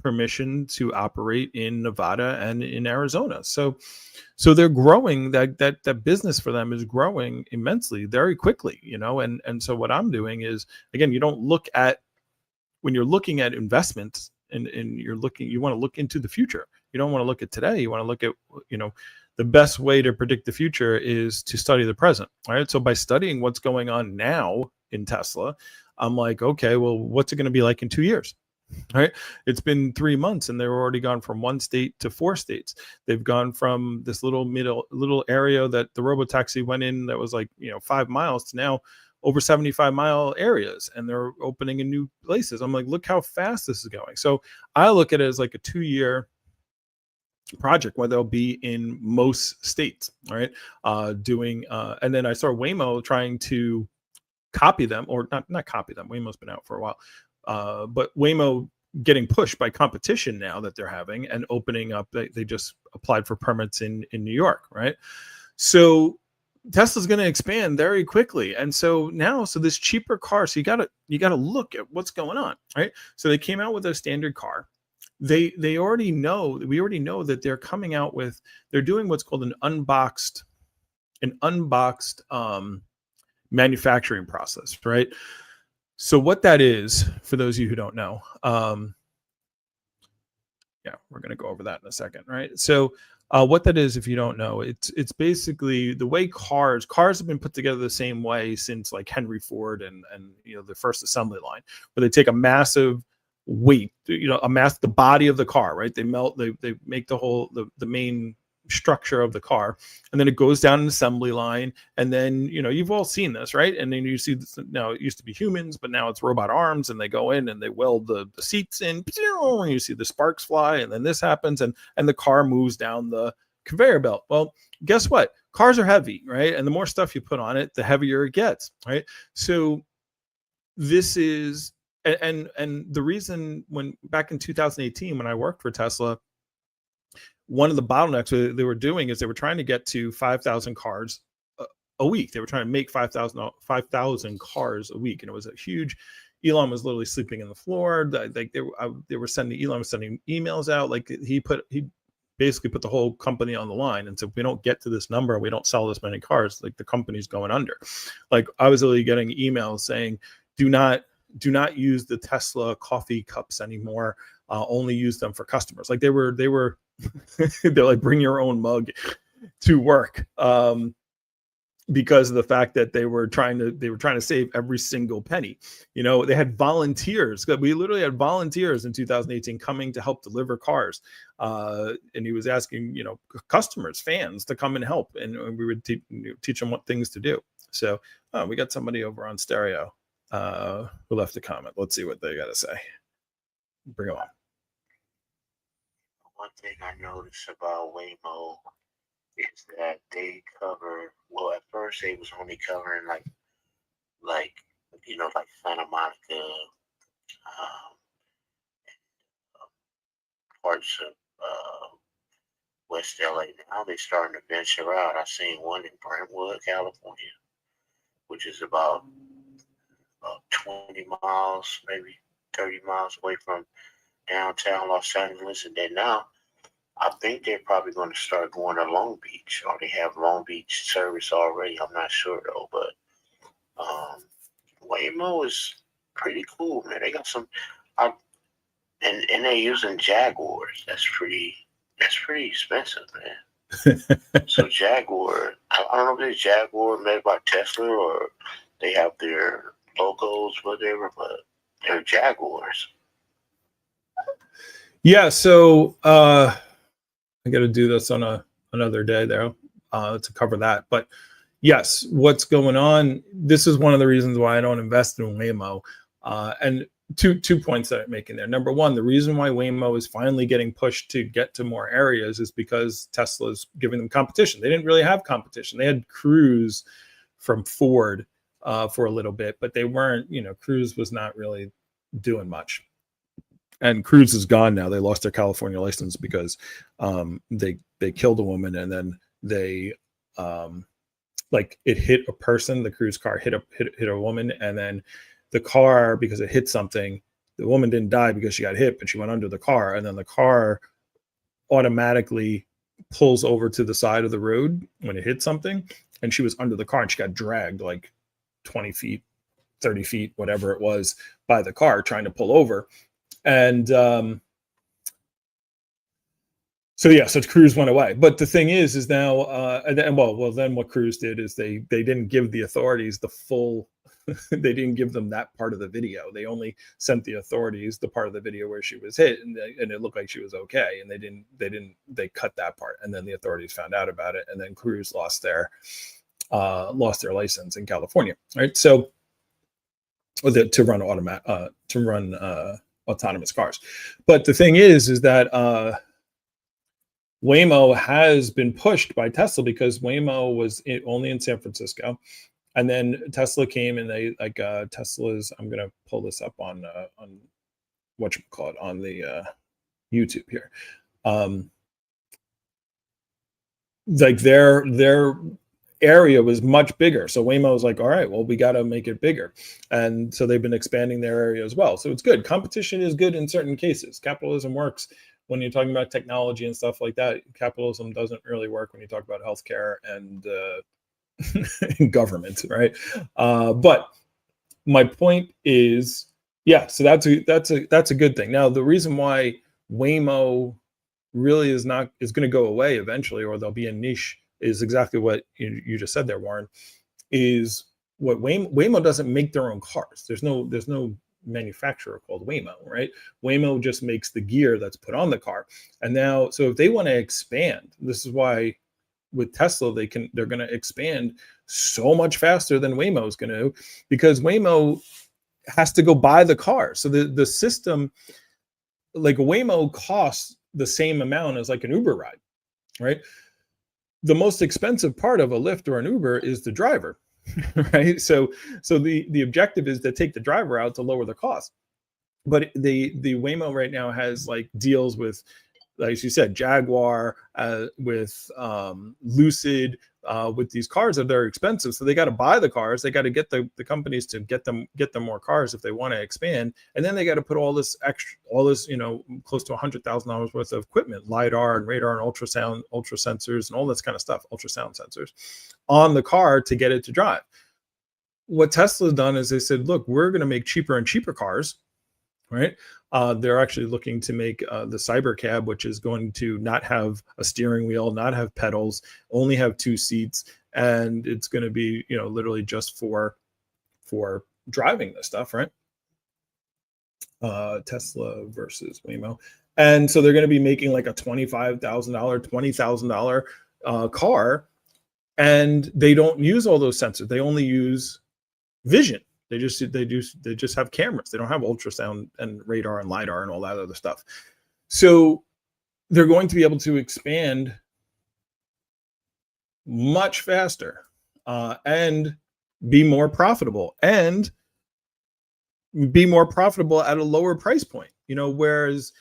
permission to operate in Nevada and in Arizona. So they're growing. That business for them is growing immensely, very quickly, and so what I'm doing is, again, you don't look at, when you're looking at investments, and you want to look into the future. You don't want to look at today. You want to look at, the best way to predict the future is to study the present. All right. So by studying what's going on now in Tesla, I'm like, okay, well, what's it going to be like in 2 years? All right. It's been 3 months, and they've already gone from 1 state to 4 states. They've gone from this little area that the robo-taxi went in that was like, 5 miles, to now over 75-mile areas, and they're opening in new places. I'm like, look how fast this is going. So I look at it as like a 2-year project where they'll be in most states. All right. And then I saw Waymo trying to copy them, or not copy them. Waymo's been out for a while. But Waymo getting pushed by competition now that they're having, and opening up. They just applied for permits in New York, right? So Tesla's going to expand very quickly, and so this cheaper car. So you got to look at what's going on, right? So they came out with a standard car. We already know that they're coming out with. They're doing what's called an unboxed manufacturing process, right? So what that is, for those of you who don't know, we're going to go over that in a second, right? So What that is, if you don't know, it's basically the way cars have been put together the same way since like Henry Ford and the first assembly line, where they take a massive weight, the body of the car, right? They make the main structure of the car, and then it goes down an assembly line, and then you've all seen this, right? And then you see this, now it used to be humans, but now it's robot arms, and they go in and they weld the seats in, and you see the sparks fly, and then this happens, and the car moves down the conveyor belt. Well, guess what? Cars are heavy, right? And the more stuff you put on it, the heavier it gets, right? So this is and the reason, when back in 2018 when I worked for Tesla, one of the bottlenecks they were doing is they were trying to get to 5,000 cars a week. They were trying to make 5,000 cars a week, and it was a huge. Elon was literally sleeping in the floor. Like they were sending Elon was sending emails out. Like he basically put the whole company on the line and said, if we don't get to this number, we don't sell this many cars, like the company's going under. Like I was literally getting emails saying, do not use the Tesla coffee cups anymore. Only use them for customers. Like they were they're like, bring your own mug to work, because of the fact that they were trying to save every single penny. They had volunteers. We literally had volunteers in 2018 coming to help deliver cars, and he was asking customers, fans, to come and help, and we would teach them what things to do. So we got somebody over on stereo who left a comment. Let's see what they got to say. Bring it on. One thing I noticed about Waymo is that they cover, well, at first they was only covering like Santa Monica, parts of West LA. Now they're starting to venture out. I seen one in Brentwood, California, which is about 20 miles, maybe 30 miles away from downtown Los Angeles. And then now I think they're probably going to start going to Long Beach, or they have Long Beach service already. I'm not sure though, but Waymo is pretty cool, man. They got some, and they're using Jaguars. That's pretty expensive, man. So Jaguar, I don't know if it's Jaguar made by Tesla or they have their logos, whatever, but they're Jaguars. Yeah, so I got to do this on another day there to cover that. But yes, what's going on? This is one of the reasons why I don't invest in Waymo. And two points that I'm making there. Number one, the reason why Waymo is finally getting pushed to get to more areas is because Tesla's giving them competition. They didn't really have competition. They had Cruise from Ford for a little bit, but they weren't, Cruise was not really doing much. And Cruise is gone now. They lost their California license because they killed a woman, and then they it hit a person. The Cruise car hit a woman, and then the car, because it hit something, the woman didn't die because she got hit, but she went under the car, and then the car automatically pulls over to the side of the road when it hit something, and she was under the car, and she got dragged like 20 feet, 30 feet, whatever it was, by the car trying to pull over. And so Cruise went away. But the thing is now, then what Cruise did is they didn't give the authorities the full, they didn't give them that part of the video. They only sent the authorities the part of the video where she was hit, and it looked like she was okay. And they cut that part, and then the authorities found out about it, and then Cruise lost their license in California, right? So to run autonomous cars. But the thing is that Waymo has been pushed by Tesla, because Waymo was only in San Francisco, and then Tesla came, and they Tesla's. I'm gonna pull this up on whatchamacallit on the YouTube here. Their area was much bigger, so Waymo was like, all right, well, we got to make it bigger, and so they've been expanding their area as well. So it's good. Competition is good in certain cases. Capitalism works when you're talking about technology and stuff like that. Capitalism doesn't really work when you talk about healthcare and government, right? But my point is, yeah, so that's a good thing. Now, the reason why Waymo really is going to go away eventually, or there'll be a niche, is exactly what you just said there, Warren, is what Waymo doesn't make their own cars. There's no manufacturer called Waymo, right? Waymo just makes the gear that's put on the car. And now, so if they want to expand, this is why with Tesla, they're going to expand so much faster than Waymo is going to, because Waymo has to go buy the car. So the system, like Waymo, costs the same amount as like an Uber ride, right? The most expensive part of a Lyft or an Uber is the driver, right? So the objective is to take the driver out to lower the cost. But the Waymo right now has like deals with, like you said, Jaguar, with Lucid, with these cars that are expensive. So they got to buy the cars. They got to get the companies to get them more cars if they want to expand. And then they got to put all this extra, close to $100,000 worth of equipment, LiDAR and radar and ultrasound, ultra sensors and all this kind of stuff, ultrasound sensors on the car to get it to drive. What Tesla's done is they said, look, we're going to make cheaper and cheaper cars, right? They're actually looking to make the Cybercab, which is going to not have a steering wheel, not have pedals, only have 2 seats, and it's going to be, literally just for driving this stuff, right? Tesla versus Waymo, and so they're going to be making like a $25,000, $20,000 car, and they don't use all those sensors. They only use vision. They just have cameras. They don't have ultrasound and radar and LiDAR and all that other stuff. So they're going to be able to expand much faster and be more profitable at a lower price point. Whereas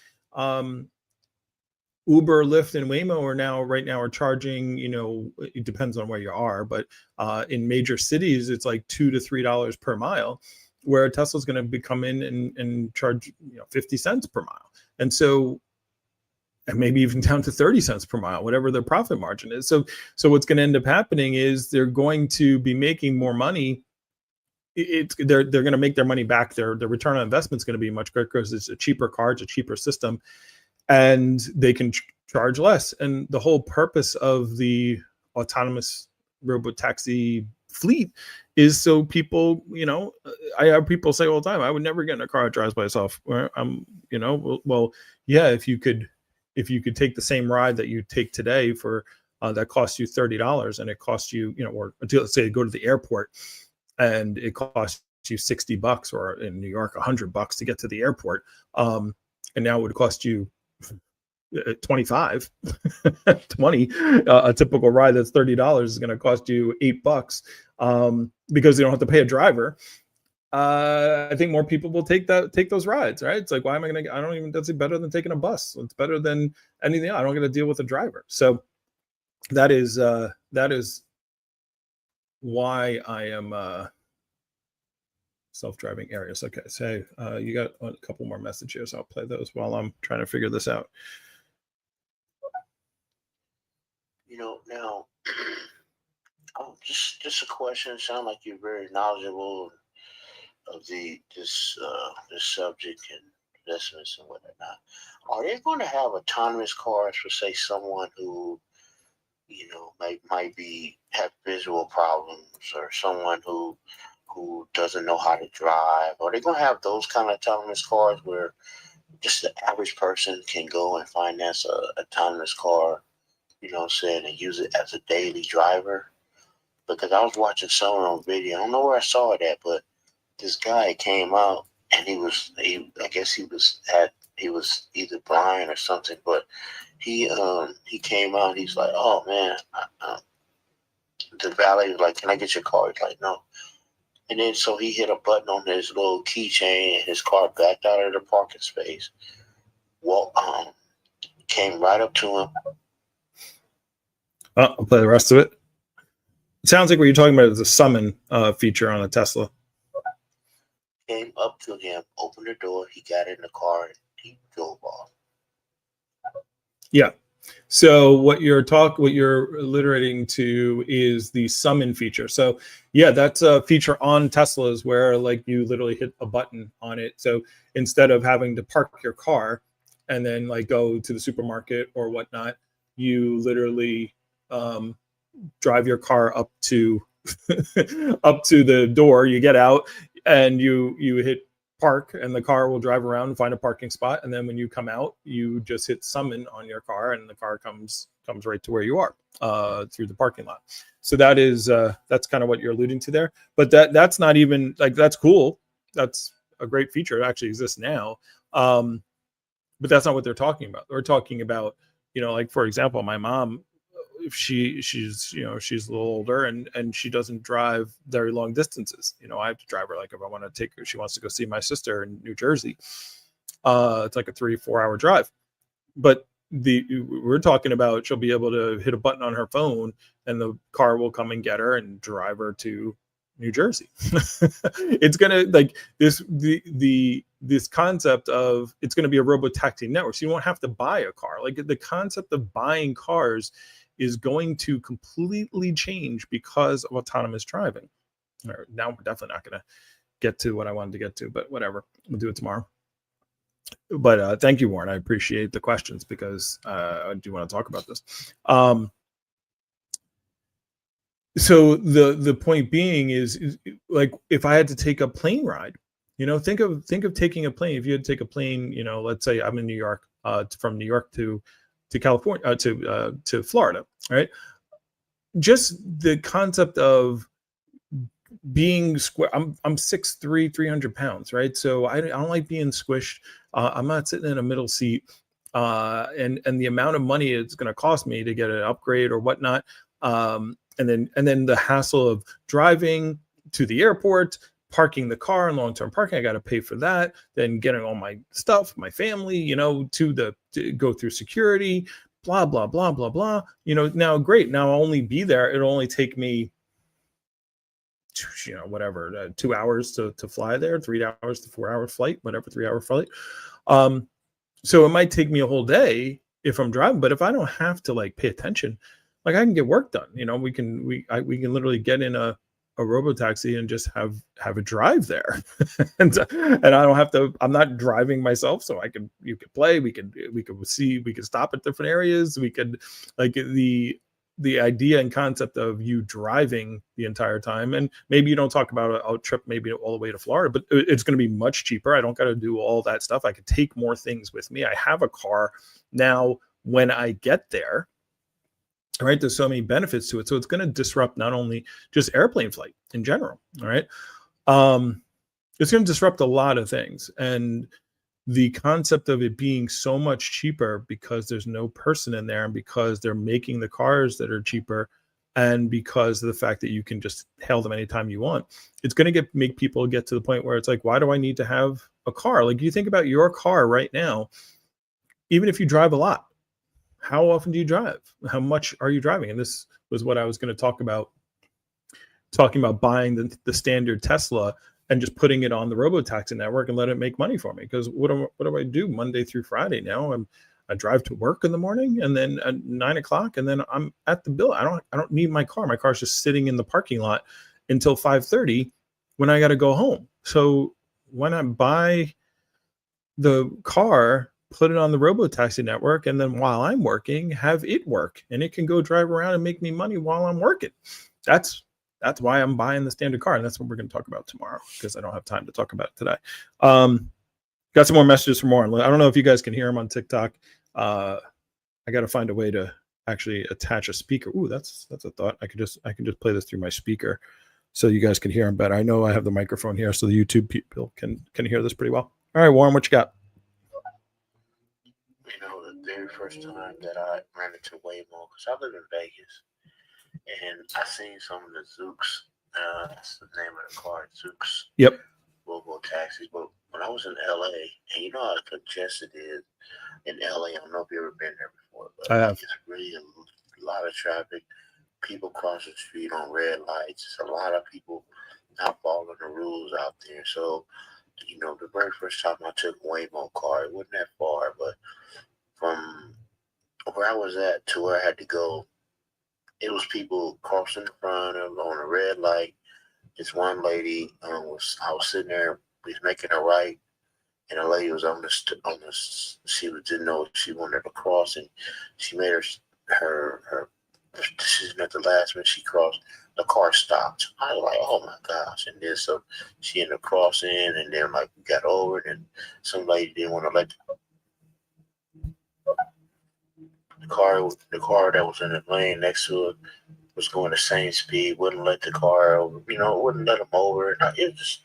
Uber, Lyft, and Waymo right now are charging, it depends on where you are, but in major cities, it's like $2 to $3 per mile, where Tesla's going to come in and charge 50 cents per mile. And so, and maybe even down to 30 cents per mile, whatever their profit margin is. So what's going to end up happening is they're going to be making more money. They're going to make their money back. Their return on investment is going to be much quicker because it's a cheaper car, it's a cheaper system, and they can charge less. And the whole purpose of the autonomous robot taxi fleet is so people, I have people say all the time, I would never get in a car that drives by itself. Well, yeah, if you could take the same ride that you take today for that costs you $30, and it costs you, or let's say go to the airport and it costs you $60, or in New York $100 to get to the airport, and now it would cost you 25 20. A typical ride that's $30 is going to cost you $8, because you don't have to pay a driver. I think more people will take those rides, right? It's like, why am I that's better than taking a bus. It's better than anything. I don't get to deal with a driver. So that is why I am self-driving areas. Okay, so you got a couple more messages. I'll play those while I'm trying to figure this out. Now, just a question. It sounds like you're very knowledgeable of this subject and investments and whatnot. Are they going to have autonomous cars for, say, someone who, might have visual problems, or someone who doesn't know how to drive? Are they going to have those kind of autonomous cars where just the average person can go and finance a autonomous car, and use it as a daily driver? Because I was watching someone on video. I don't know where I saw it at, but this guy came out and he was either blind or something, but he came out. He's like, oh man, the valet was like, can I get your car? He's like, no. And then so he hit a button on his little keychain, and his car backed out of the parking space. Came right up to him. I'll play the rest of it. It sounds like what you're talking about is a summon feature on a Tesla. Came up to him, opened the door, he got in the car, and he drove off. Yeah. So what you're alliterating to is the summon feature. So yeah, that's a feature on Teslas where like you literally hit a button on it. So instead of having to park your car and then like go to the supermarket or whatnot, you literally drive your car up to up to the door. You get out and you hit park, and the car will drive around and find a parking spot. And then when you come out, you just hit summon on your car, and the car comes right to where you are through the parking lot. So that is that's kind of what you're alluding to there. But that's not even like, that's cool. That's a great feature. It actually exists now. But that's not what they're talking about. They're talking about, like for example, my mom, if she's a little older and she doesn't drive very long distances. I have to drive her, like if I want to take her, she wants to go see my sister in New Jersey. It's like a 3-4 hour drive. But we're talking about she'll be able to hit a button on her phone and the car will come and get her and drive her to New Jersey. It's gonna like this concept of it's going to be a robo-taxi network. So you won't have to buy a car. Like the concept of buying cars is going to completely change because of autonomous driving. Now we're definitely not going to get to what I wanted to get to, but whatever, we'll do it tomorrow. But thank you, Warren. I appreciate the questions because I do want to talk about this. So the point being is like if I had to take a plane ride, think of taking a plane. If you had to take a plane, let's say I'm in New York, from New York to California, to Florida, right? Just the concept of being square. I'm 6'3", 300 pounds, right? So I don't like being squished. I'm not sitting in a middle seat, and the amount of money it's going to cost me to get an upgrade or whatnot, and then the hassle of driving to the airport, parking the car in long-term parking, I got to pay for that. Then getting all my stuff, my family, to go through security, blah blah blah blah blah. Now great. Now I'll only be there. It'll only take me, 2 hours to fly there, 3 hours to 4 hour flight, whatever, 3 hour flight. So it might take me a whole day if I'm driving, but if I don't have to like pay attention, like I can get work done. We can literally get in a robo-taxi and just have a drive there. and I don't have to, I'm not driving myself. So you could play, we could stop at different areas. We could like the idea and concept of you driving the entire time. And maybe you don't talk about a trip, maybe all the way to Florida, but it's going to be much cheaper. I don't got to do all that stuff. I could take more things with me. I have a car now when I get there, right? There's so many benefits to it. So it's going to disrupt not only just airplane flight in general. All right. It's going to disrupt a lot of things. And the concept of it being so much cheaper because there's no person in there and because they're making the cars that are cheaper and because of the fact that you can just hail them anytime you want, it's going to make people get to the point where it's like, why do I need to have a car? Like you think about your car right now, even if you drive a lot, how often do you drive? How much are you driving? And this was what I was going to talking about buying the standard Tesla and just putting it on the robo-taxi network and let it make money for me. Because what do I do Monday through Friday now? I drive to work in the morning and then at 9 o'clock and then I'm at the bill. I don't need my car. My car's just sitting in the parking lot until 5:30 when I got to go home. So why not buy the car, put it on the robo-taxi network, and then while I'm working, have it work and it can go drive around and make me money while I'm working. That's why I'm buying the standard car. And that's what we're going to talk about tomorrow because I don't have time to talk about it today. Got some more messages from Warren. I don't know if you guys can hear him on TikTok. I got to find a way to actually attach a speaker. Ooh, that's a thought. I can just play this through my speaker so you guys can hear him better. I know I have the microphone here so the YouTube people can hear this pretty well. All right, Warren, what you got? The very first time that I ran into Waymo, because I live in Vegas, and I seen some of the Zoox, that's the name of the car, Zoox. Yep. Robo-taxis. But when I was in LA, and you know how congested it is in LA, I don't know if you've ever been there before, but I have. it's really a lot of traffic. People cross the street on red lights. It's a lot of people not following the rules out there. So, the very first time I took Waymo car, it wasn't that far, but from where I was at to where I had to go, it was people crossing in front of on a red light. This one lady I was sitting there, we was making a right, and the lady was she didn't know if she wanted to cross, and she made her decision at the last minute. She crossed, the car stopped. I was like, oh my gosh. And then so she ended up crossing, and then like we got over it, and some lady didn't want to let the car that was in the lane next to it was going the same speed, wouldn't let the car over, wouldn't let them over. It was just,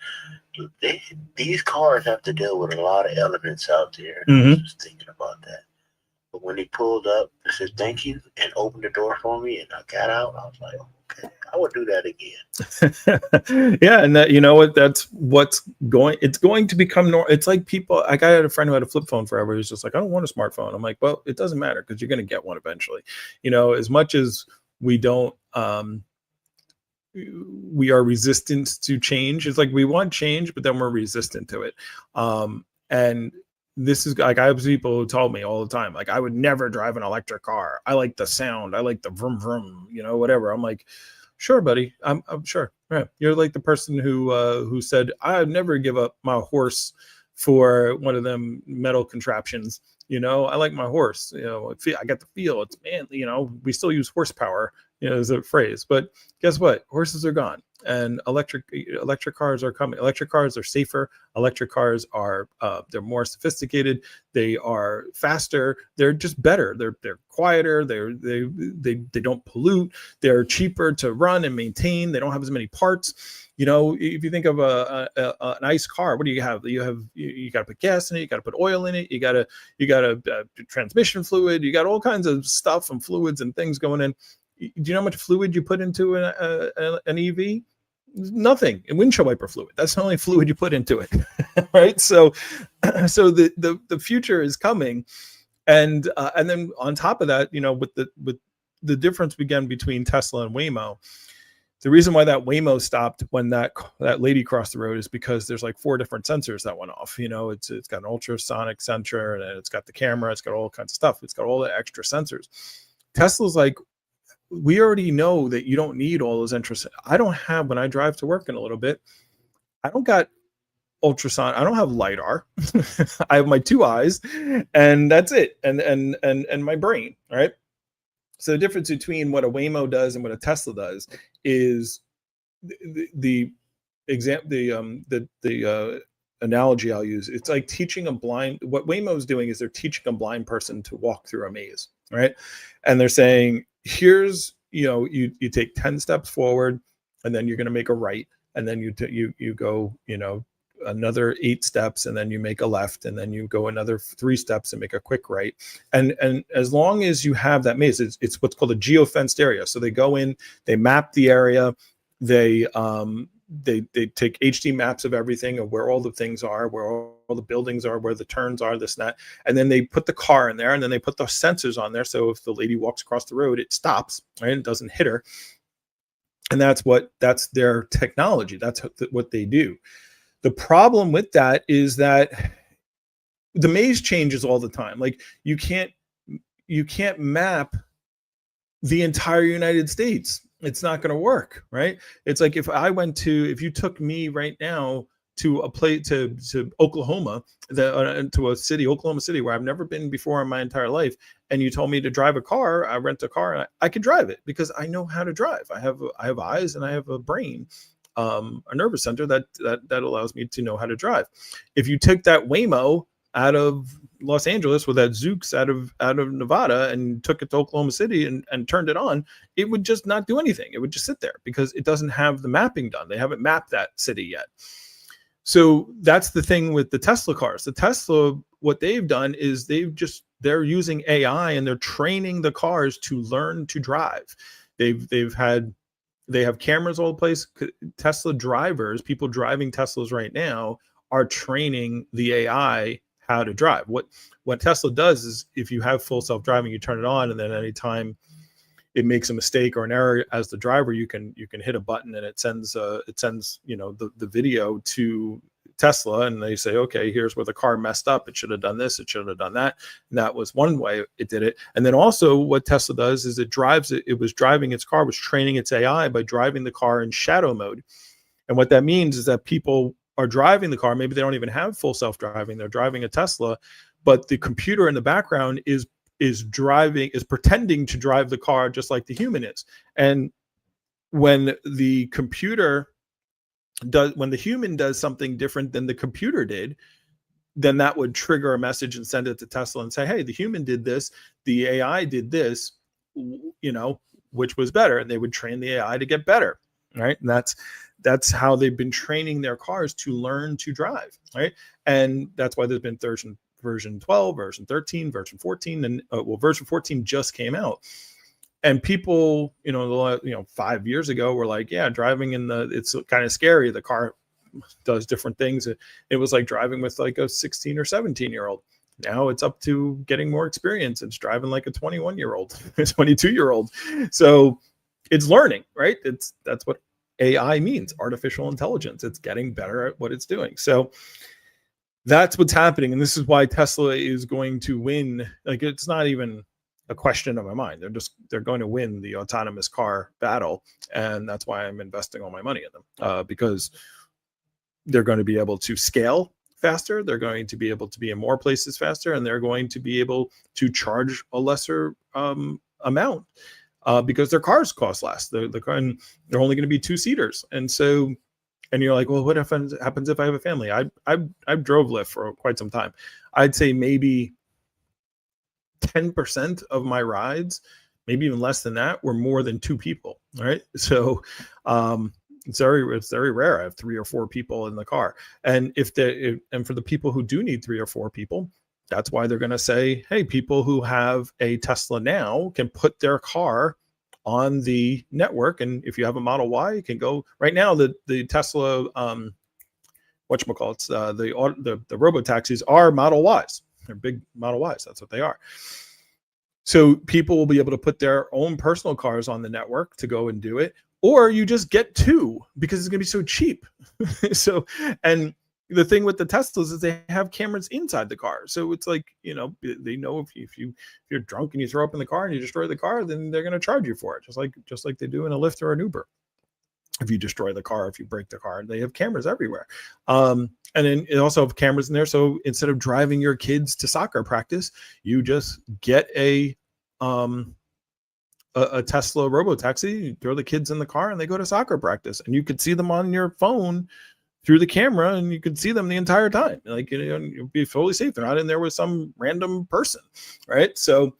these cars have to deal with a lot of elements out there. And I was just thinking about that. But when he pulled up and said thank you and opened the door for me and I got out, I was like, okay, I would do that again. Yeah, and that, you know what, that's what's going, it's going to become normal. It's like people, like I had a friend who had a flip phone forever. He was just like, I don't want a smartphone. I'm like, well, it doesn't matter because you're going to get one eventually. As much as we don't, we are resistant to change. It's like we want change, but then we're resistant to it. And this is like, I have people who told me all the time, like, I would never drive an electric car. I like the sound. I like the vroom vroom, whatever. I'm like, sure, buddy. I'm sure. Yeah. You're like the person who said, I'd never give up my horse for one of them metal contraptions. I like my horse, I got the feel, it's manly, we still use horsepower, as a phrase, but guess what? Horses are gone and electric cars are coming. Electric cars are safer. Electric cars are, they're more sophisticated. They are faster. They're just better. They're quieter. They don't pollute. They're cheaper to run and maintain. They don't have as many parts. If you think of an ICE car, what do you have? You got to put gas in it. You got to put oil in it. You got to transmission fluid. You got all kinds of stuff and fluids and things going in. Do you know how much fluid you put into an EV? Nothing. And windshield wiper fluid. That's the only fluid you put into it, right? So the future is coming, and then on top of that, with the difference again between Tesla and Waymo. The reason why that Waymo stopped when that lady crossed the road is because there's like 4 different sensors that went off. It's got an ultrasonic sensor, and it's got the camera. It's got all kinds of stuff. It's got all the extra sensors. Tesla's like, we already know that you don't need all those interests. I don't have, when I drive to work in a little bit, I don't got ultrasonic. I don't have LiDAR. I have my 2 eyes, and that's it. And my brain, right? So the difference between what a Waymo does and what a Tesla does is the analogy I'll use. It's like teaching a blind. What Waymo is doing is they're teaching a blind person to walk through a maze, right? And they're saying, here's, you take 10 steps forward, and then you're going to make a right, and then you go, another 8 steps, and then you make a left, and then you go another 3 steps and make a quick right. And as long as you have that maze, it's what's called a geofenced area. So they go in, they map the area, they take HD maps of everything, of where all the things are, where all the buildings are, where the turns are, this and that. And then they put the car in there, and then they put the sensors on there. So if the lady walks across the road, it stops, right? It doesn't hit her. And that's their technology. That's what they do. The problem with that is that the maze changes all the time. Like you can't map the entire United States. It's not going to work, right? It's like if you took me right now to a place, to Oklahoma, to a city, Oklahoma City, where I've never been before in my entire life, and you told me to drive a car, I rent a car, and I could drive it because I know how to drive. I have eyes and I have a brain, a nervous center that allows me to know how to drive. If you took that Waymo out of Los Angeles with that Zoox out of Nevada and took it to Oklahoma City and turned it on, it would just not do anything. It would just sit there because it doesn't have the mapping done. They haven't mapped that city yet. So that's the thing with the Tesla cars. The Tesla, what they've done is they're using AI and they're training the cars to learn to drive. They have cameras all the place. Tesla drivers, people driving Teslas right now, are training the AI how to drive. What Tesla does is, if you have full self-driving, you turn it on, and then anytime it makes a mistake or an error as the driver, you can hit a button and it sends the video to Tesla, and they say, okay, here's where the car messed up. It should have done this. It should have done that. And that was one way it did it. And then also what Tesla does is it was driving its car, was training its AI by driving the car in shadow mode. And what that means is that people are driving the car, maybe they don't even have full self-driving, they're driving a Tesla, but the computer in the background is pretending to drive the car just like the human is. And when the human does something different than the computer did, then that would trigger a message and send it to Tesla and say, hey, the human did this, the AI did this, which was better. And they would train the AI to get better, right? And that's how they've been training their cars to learn to drive, right? And that's why there's been version 12, version 13, version 14, and version 14 just came out. And people, 5 years ago were like, yeah, driving it's kind of scary. The car does different things. It was like driving with like a 16 or 17-year-old. Now it's up to getting more experience. It's driving like a 21-year-old, a 22-year-old. So it's learning, right? That's what AI means, artificial intelligence. It's getting better at what it's doing. So that's what's happening. And this is why Tesla is going to win. Like, it's not even a question of my mind. They're going to win the autonomous car battle. And that's why I'm investing all my money in them, because they're going to be able to scale faster. They're going to be able to be in more places faster, and they're going to be able to charge a lesser amount because their cars cost less. They're only going to be 2-seaters. And so, and you're like, well, what happens if I have a family? I drove Lyft for quite some time. I'd say maybe 10% of my rides, maybe even less than that, were more than 2 people. Right. So, it's very rare. I have 3 or 4 people in the car. And and for the people who do need 3 or 4 people, that's why they're going to say, hey, people who have a Tesla now can put their car on the network. And if you have a Model Y, you can go right now. The Tesla, whatchamacallits, the robo-taxis are Model Ys. They're big Model Ys. That's what they are. So people will be able to put their own personal cars on the network to go and do it. Or you just get 2 because it's going to be so cheap. So, and the thing with the Teslas is they have cameras inside the car. So it's like, they know if you're drunk and you throw up in the car and you destroy the car, then they're going to charge you for it. Just like they do in a Lyft or an Uber. If you destroy the car, if you break the car, they have cameras everywhere. And then it also have cameras in there. So instead of driving your kids to soccer practice, you just get a Tesla robo-taxi, you throw the kids in the car and they go to soccer practice, and you could see them on your phone through the camera, and you could see them the entire time. Like, you'll be fully safe. They're not in there with some random person, right? So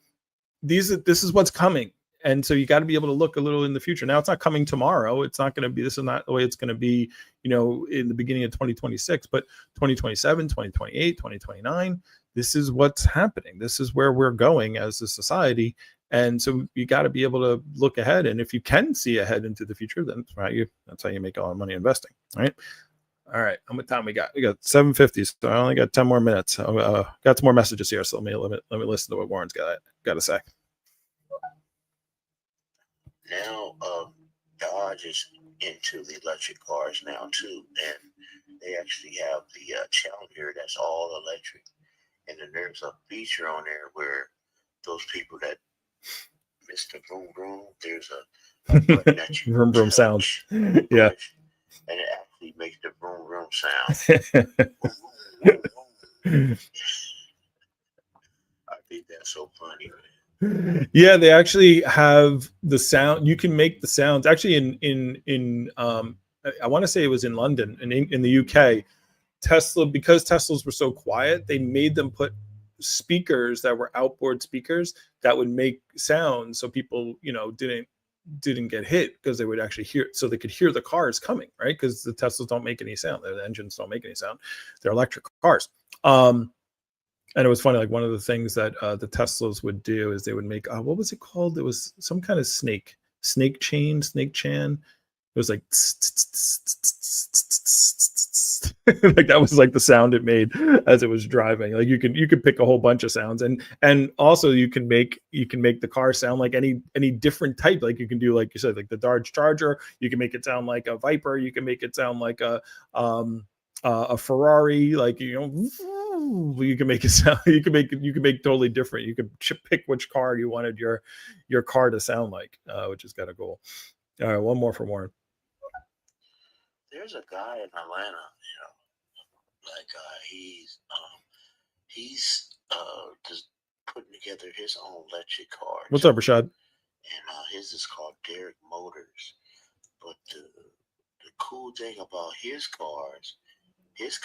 this is what's coming. And so you got to be able to look a little in the future. Now, it's not coming tomorrow. It's not going to be, this is not the way it's going to be, in the beginning of 2026, but 2027, 2028, 2029, this is what's happening. This is where we're going as a society. And so you got to be able to look ahead. And if you can see ahead into the future, then that's how you make a lot of money investing, right? All right. How much time we got? We got 7:50. So I only got 10 more minutes. Got some more messages here. So let me listen to what Warren's got to say. Now, Dodge is into the electric cars now too, and they actually have the Challenger that's all electric. And then there's a feature on there where those people that miss the vroom vroom, there's a button that you vroom vroom sound. Yeah. And it actually makes the vroom vroom sound. I think that's so funny, man. Yeah, they actually have the sound. You can make the sounds. Actually, in I want to say it was in London, in the UK, Tesla, because Teslas were so quiet, they made them put speakers that were outboard speakers that would make sounds, so people didn't get hit, because they would actually hear, so they could hear the cars coming, right? Because the Teslas don't make any sound. The engines don't make any sound. They're electric cars. And it was funny, like one of the things that the Teslas would do is they would make, what was it called? It was some kind of snake chain. It was like, like that was like the sound it made as it was driving. Like you could pick a whole bunch of sounds, and also you can make the car sound like any different type. Like you can do, like you said, like the Dodge Charger. You can make it sound like a Viper. You can make it sound like a Ferrari. Like you can make it sound. You can make totally different. You could pick which car you wanted your car to sound like, which is kind of cool. All right, one more for Warren. There's a guy in Atlanta, Like he's just putting together his own electric car. What's too. up, Rashad? And his is called Derek Motors. But the cool thing about his cars is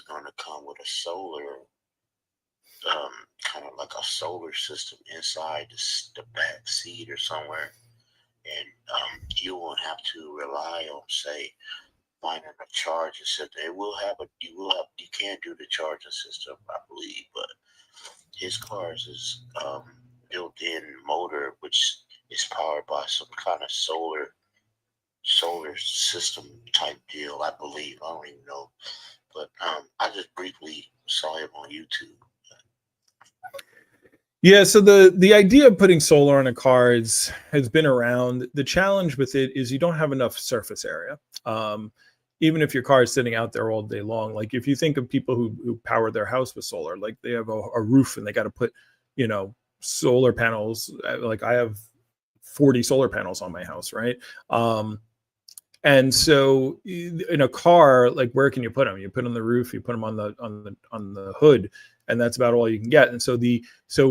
going to come with a solar, kind of like a solar system inside the back seat or somewhere, and you won't have to rely on, say, finding a charging system. You can do the charging system, I believe, but his cars is built-in motor, which is powered by some kind of solar system type deal, I believe. I don't even know, but I just briefly saw him on YouTube. Yeah, so the idea of putting solar on a car has been around. The challenge with it is you don't have enough surface area. Even if your car is sitting out there all day long, like if you think of people who power their house with solar, like they have a roof and they got to put, solar panels. Like I have 40 solar panels on my house, right? And so in a car, like where can you put them? You put them on the roof, you put them on the hood, and that's about all you can get. And so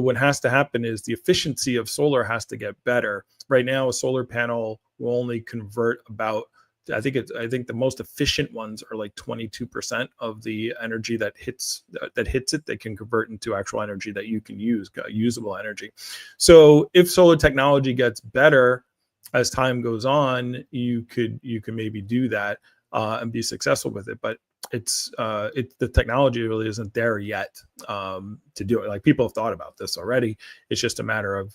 what has to happen is the efficiency of solar has to get better. Right now, a solar panel will only convert about, I think the most efficient ones are like 22% of the energy that hits it. They can convert into actual energy that you can use, usable energy. So if solar technology gets better as time goes on, you can maybe do that and be successful with it. But the technology really isn't there yet to do it. Like people have thought about this already. It's just a matter of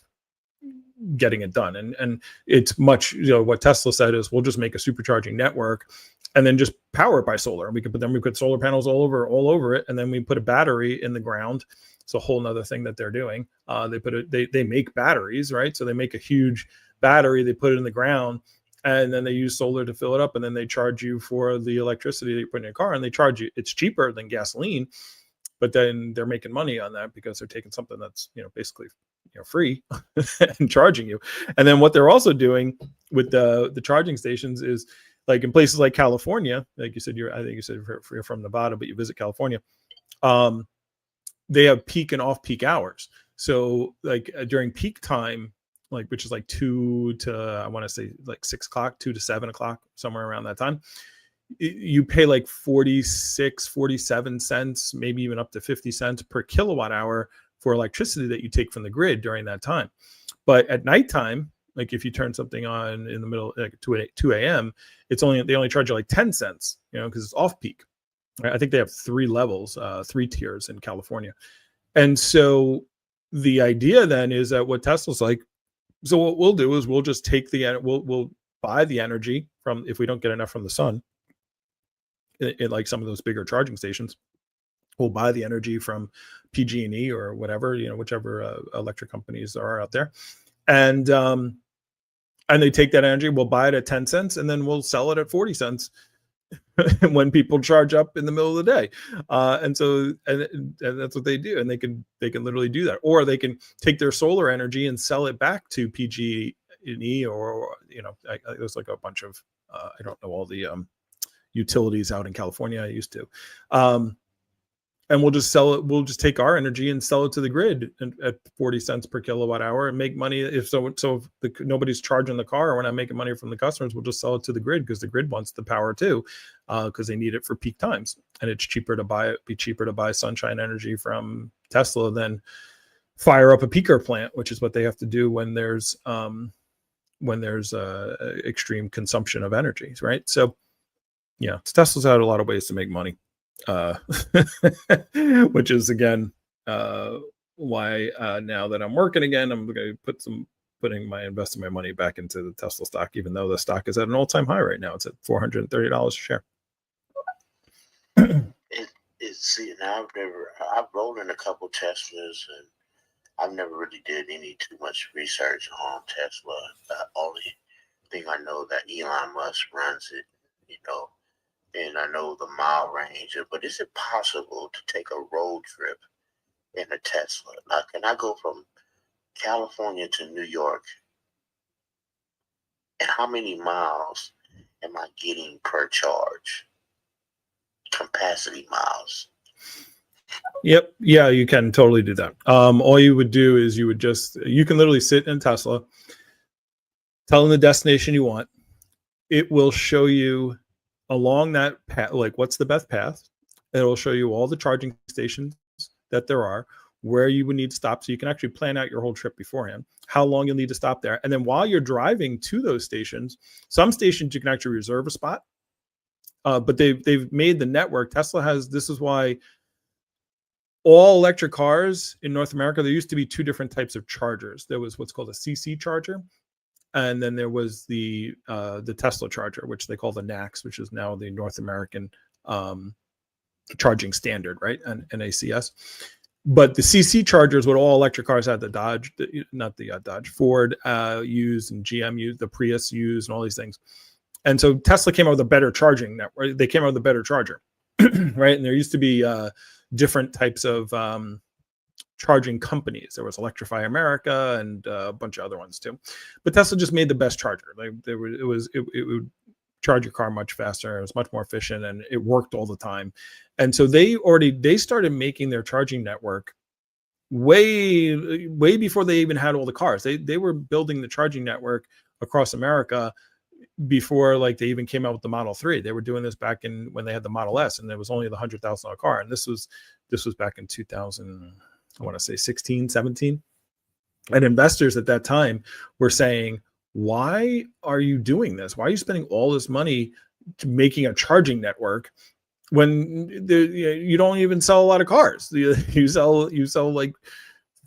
getting it done. And it's much, what Tesla said is we'll just make a supercharging network and then just power it by solar. And we put solar panels all over it. And then we put a battery in the ground. It's a whole nother thing that they're doing. They make batteries, right? So they make a huge battery, they put it in the ground, and then they use solar to fill it up, and then they charge you for the electricity that you put in your car, and they charge you. It's cheaper than gasoline, but then they're making money on that because they're taking something that's basically free and charging you. And then what they're also doing with the charging stations is, like in places like California, like you said, I think you said you're from Nevada, but you visit California. They have peak and off-peak hours. So like during peak time, like which is like 2 to, I want to say like 6 o'clock, 2 to 7 o'clock, somewhere around that time, you pay like 47 cents, maybe even up to 50 cents per kilowatt hour for electricity that you take from the grid during that time. But at nighttime, like if you turn something on in the middle, like 2 a.m., they only charge you like 10 cents, because it's off peak. I think they have 3 levels, 3 tiers in California. And so the idea then is that what Tesla's like, so what we'll do is we'll just take we'll buy the energy from, if we don't get enough from the sun, in like some of those bigger charging stations, we'll buy the energy from PG&E or whatever, whichever electric companies are out there. And they take that energy, we'll buy it at 10 cents, and then we'll sell it at 40 cents when people charge up in the middle of the day. And that's what they do. And they can literally do that. Or they can take their solar energy and sell it back to PG&E or there's like a bunch of, I don't know all the utilities out in California. I used to. And we'll just sell it. We'll just take our energy and sell it to the grid at 40 cents per kilowatt hour and make money. If nobody's charging the car or we're not making money from the customers, we'll just sell it to the grid because the grid wants the power too, because they need it for peak times. And it's cheaper to buy sunshine energy from Tesla than fire up a peaker plant, which is what they have to do when there's extreme consumption of energy, right? So yeah, Tesla's had a lot of ways to make money. Which is again why now that I'm working again, I'm going to investing my money back into the Tesla stock, even though the stock is at an all-time high right now. It's at $430 a share. I've rolled in a couple Teslas, and I've never really did too much research on Tesla. The only thing I know that Elon Musk runs it, and I know the mile range, but is it possible to take a road trip in a Tesla? Now, can I go from California to New York? And how many miles am I getting per charge? capacity miles. Yep. Yeah, you can totally do that. All you would do is you can literally sit in Tesla, tell them the destination you want. It will show you along that path, like what's the best path. It will show you all the charging stations that there are, where you would need to stop, so you can actually plan out your whole trip beforehand, how long you'll need to stop there. And then while you're driving to those stations, some stations you can actually reserve a spot. But they've made the network. Tesla has, this is why all electric cars in North America, there used to be two different types of chargers. There was what's called a CC charger, and then there was the Tesla charger, which they call the NACS, which is now the North American charging standard, right? And NACS. But the CC chargers, what all electric cars had, Ford used, and GM used, the Prius used, and all these things. And so Tesla came out with a better charging network. They came out with a better charger, right? And there used to be different types of charging companies. There was Electrify America and a bunch of other ones too. But Tesla just made the best charger. Like it would charge your car much faster. It was much more efficient, and it worked all the time. And so they started making their charging network way before they even had all the cars. They were building the charging network across America before, like, they even came out with the Model 3. They were doing this back in when they had the Model S, and there was only the $100,000 car. And this was back in 2000, I want to say 16, 17. And investors at that time were saying, why are you doing this? Why are you spending all this money to making a charging network when you don't even sell a lot of cars? You sell like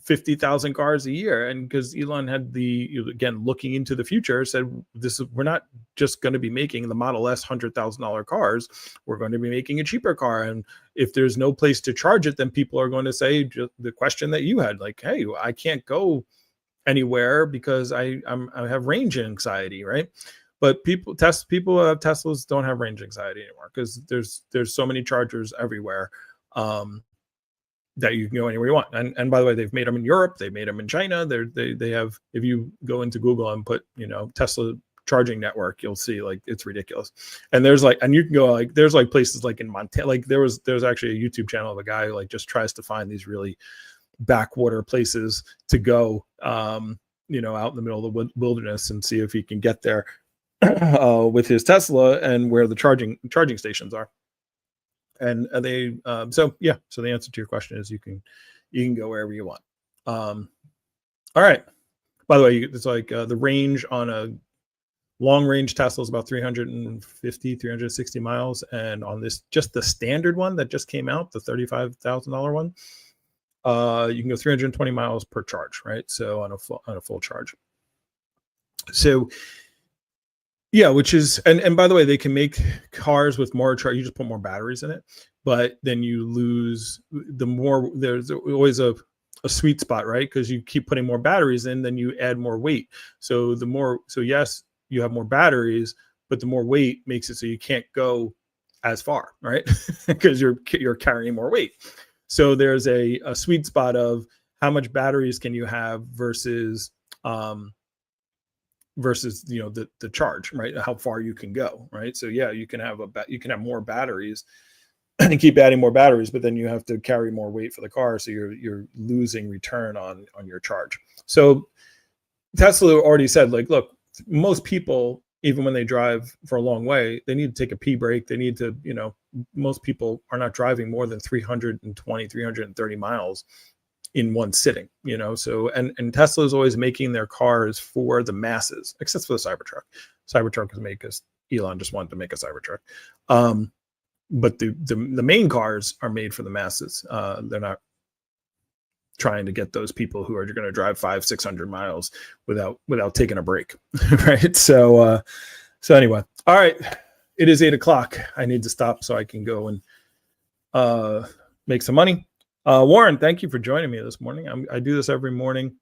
50,000 cars a year. And because Elon had again, looking into the future, said, we're not just going to be making the Model S $100,000 cars. We're going to be making a cheaper car. And if there's no place to charge it, then people are going to say the question that you had, like, hey, I can't go anywhere because I have range anxiety, right? But people who have Teslas don't have range anxiety anymore, because there's so many chargers everywhere that you can go anywhere you want. And by the way, they've made them in Europe, they made them in China. They have, if you go into Google and put Tesla charging network, you'll see, like, it's ridiculous. And there's and you can go, like, there's like places like in Montana, like there's actually a YouTube channel of a guy who like just tries to find these really backwater places to go, out in the middle of the wilderness, and see if he can get there with his Tesla and where the charging stations are. And so the answer to your question is you can go wherever you want. All right. By the way, it's like the range on a long range Tesla is about 360 miles. And on this, just the standard one that just came out, the $35,000 one, you can go 320 miles per charge, right? So on a full charge. So yeah, which is, and by the way, they can make cars with more charge. You just put more batteries in it, but then you lose the more. There's always a sweet spot, right? Because you keep putting more batteries in, then you add more weight. So yes, you have more batteries, but the more weight makes it so you can't go as far, right? Because you're carrying more weight. So there's a sweet spot of how much batteries can you have versus the charge, right? How far you can go, right? So yeah, you can have more batteries and keep adding more batteries, but then you have to carry more weight for the car, so you're losing return on your charge. So Tesla already said, like, look, most people, even when they drive for a long way, they need to take a pee break. They need to, most people are not driving more than 330 miles in one sitting, so and Tesla is always making their cars for the masses, except for the Cybertruck. Cybertruck was made because Elon just wanted to make a Cybertruck. But the main cars are made for the masses. They're not trying to get those people who are going to drive 500-600 miles without taking a break. Right. So anyway, all right. It is 8:00. I need to stop so I can go and make some money. Warren, thank you for joining me this morning. I do this every morning.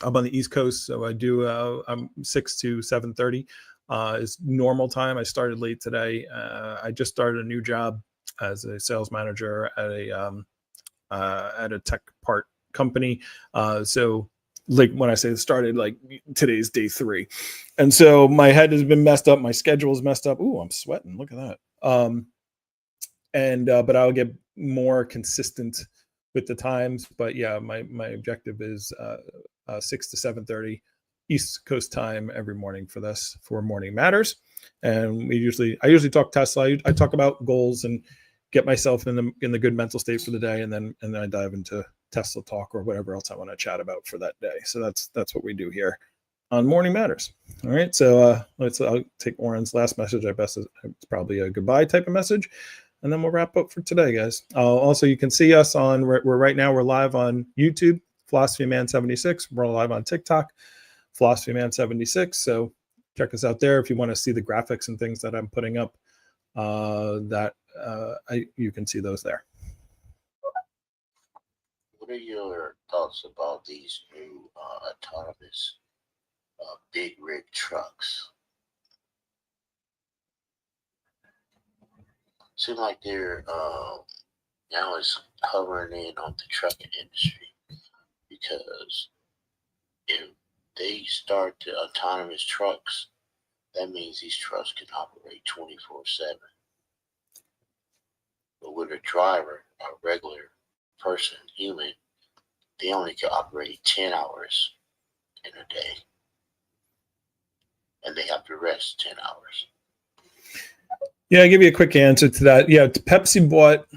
I'm on the East Coast, so I do. I'm 6 to 7:30 is normal time. I started late today. I just started a new job as a sales manager at a tech part company. So, like, when I say it started, like, today's day 3, and so my head has been messed up. My schedule is messed up. Ooh, I'm sweating. Look at that. and but I'll get more consistent with the times. But yeah, my objective is 6 to 7:30 East Coast time every morning for Morning Matters. And I usually talk Tesla. I talk about goals and get myself in the good mental state for the day, and then I dive into Tesla talk or whatever else I want to chat about for that day. So that's what we do here on Morning Matters. All right, so I'll take Warren's last message. I guess it's probably a goodbye type of message, and then we'll wrap up for today, guys. Also, you can see us on we're live on YouTube, Philosophy Man 76. We're live on TikTok, Philosophy Man 76. So check us out there if you want to see the graphics and things that I'm putting up. You can see those there. What are your thoughts about these new autonomous big rig trucks? Seem like they're now it's hovering in on the trucking industry, because if they start the autonomous trucks, that means these trucks can operate 24/7. But with a driver, a regular person, human, they only can operate 10 hours in a day, and they have to rest 10 hours. Yeah, I'll give you a quick answer to that. Yeah, Pepsi bought.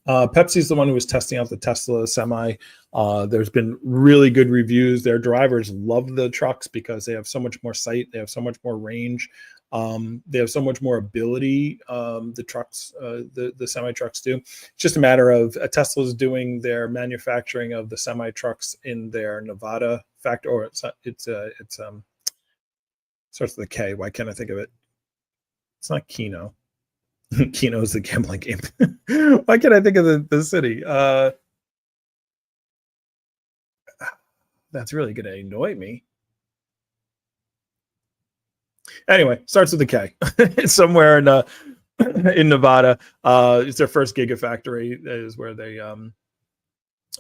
Pepsi's the one who was testing out the Tesla Semi. There's been really good reviews. Their drivers love the trucks because they have so much more sight. They have so much more range. They have so much more ability. The trucks, the semi trucks do. It's just a matter of Tesla's doing their manufacturing of the semi trucks in their Nevada factory, or it's starts with a K. Why can't I think of it? It's not Keno. Keno is the gambling game. Why can't I think of the city? That's really going to annoy me. Anyway, starts with a K. It's somewhere in Nevada. It's their first gigafactory.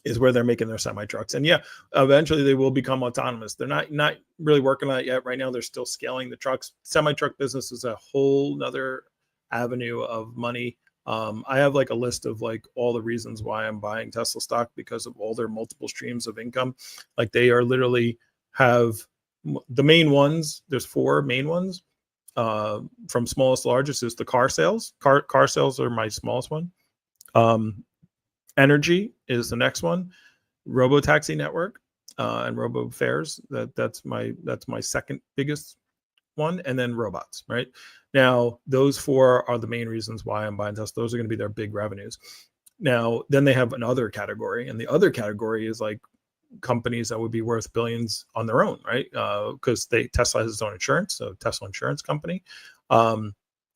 Is where they're making their semi trucks. And yeah, eventually they will become autonomous. They're not really working on it yet. Right now, they're still scaling the trucks. Semi truck business is a whole nother avenue of money. I have like a list of like all the reasons why I'm buying Tesla stock, because of all their multiple streams of income. Like they are literally have the main ones. There's 4 main ones. From smallest to largest is the car sales. Car sales are my smallest one. Energy is the next one. Robotaxi network and robo fares. That's my second biggest one, and then robots. Right now, those 4 are the main reasons why I'm buying Tesla. Those are going to be their big revenues. Now, then they have another category, and the other category is like companies that would be worth billions on their own, right? Because Tesla has its own insurance, so Tesla Insurance Company.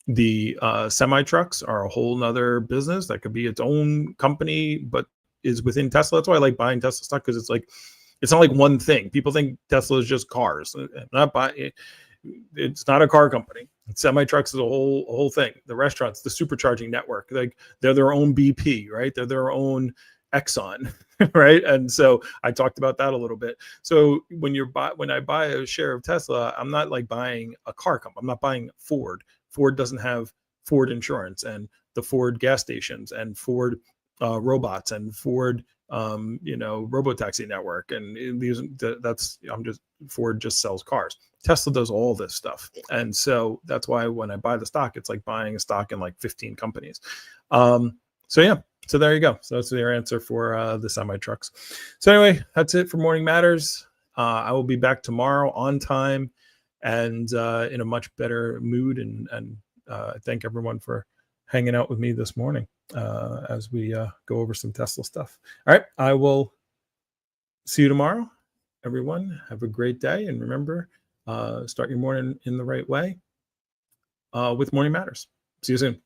The semi trucks are a whole nother business that could be its own company, but is within Tesla. That's why I like buying Tesla stock, because it's not like one thing. People think Tesla is just cars. It's not a car company. Semi trucks is a whole thing. The restaurants, the supercharging network, like they're their own BP, right? They're their own Exxon, right? And so I talked about that a little bit. So when I buy a share of Tesla, I'm not like buying a car company. I'm not buying Ford. Ford doesn't have Ford insurance, and the Ford gas stations, and Ford robots, and Ford robotaxi network, and Ford just sells cars. Tesla does all this stuff, and so that's why when I buy the stock, it's like buying a stock in like 15 companies. So there you go. So that's your answer for the semi trucks. So anyway, that's it for Morning Matters. I will be back tomorrow on time and in a much better mood. And thank everyone for hanging out with me this morning as we go over some Tesla stuff. All right. I will see you tomorrow. Everyone, have a great day. And remember, start your morning in the right way with Morning Matters. See you soon.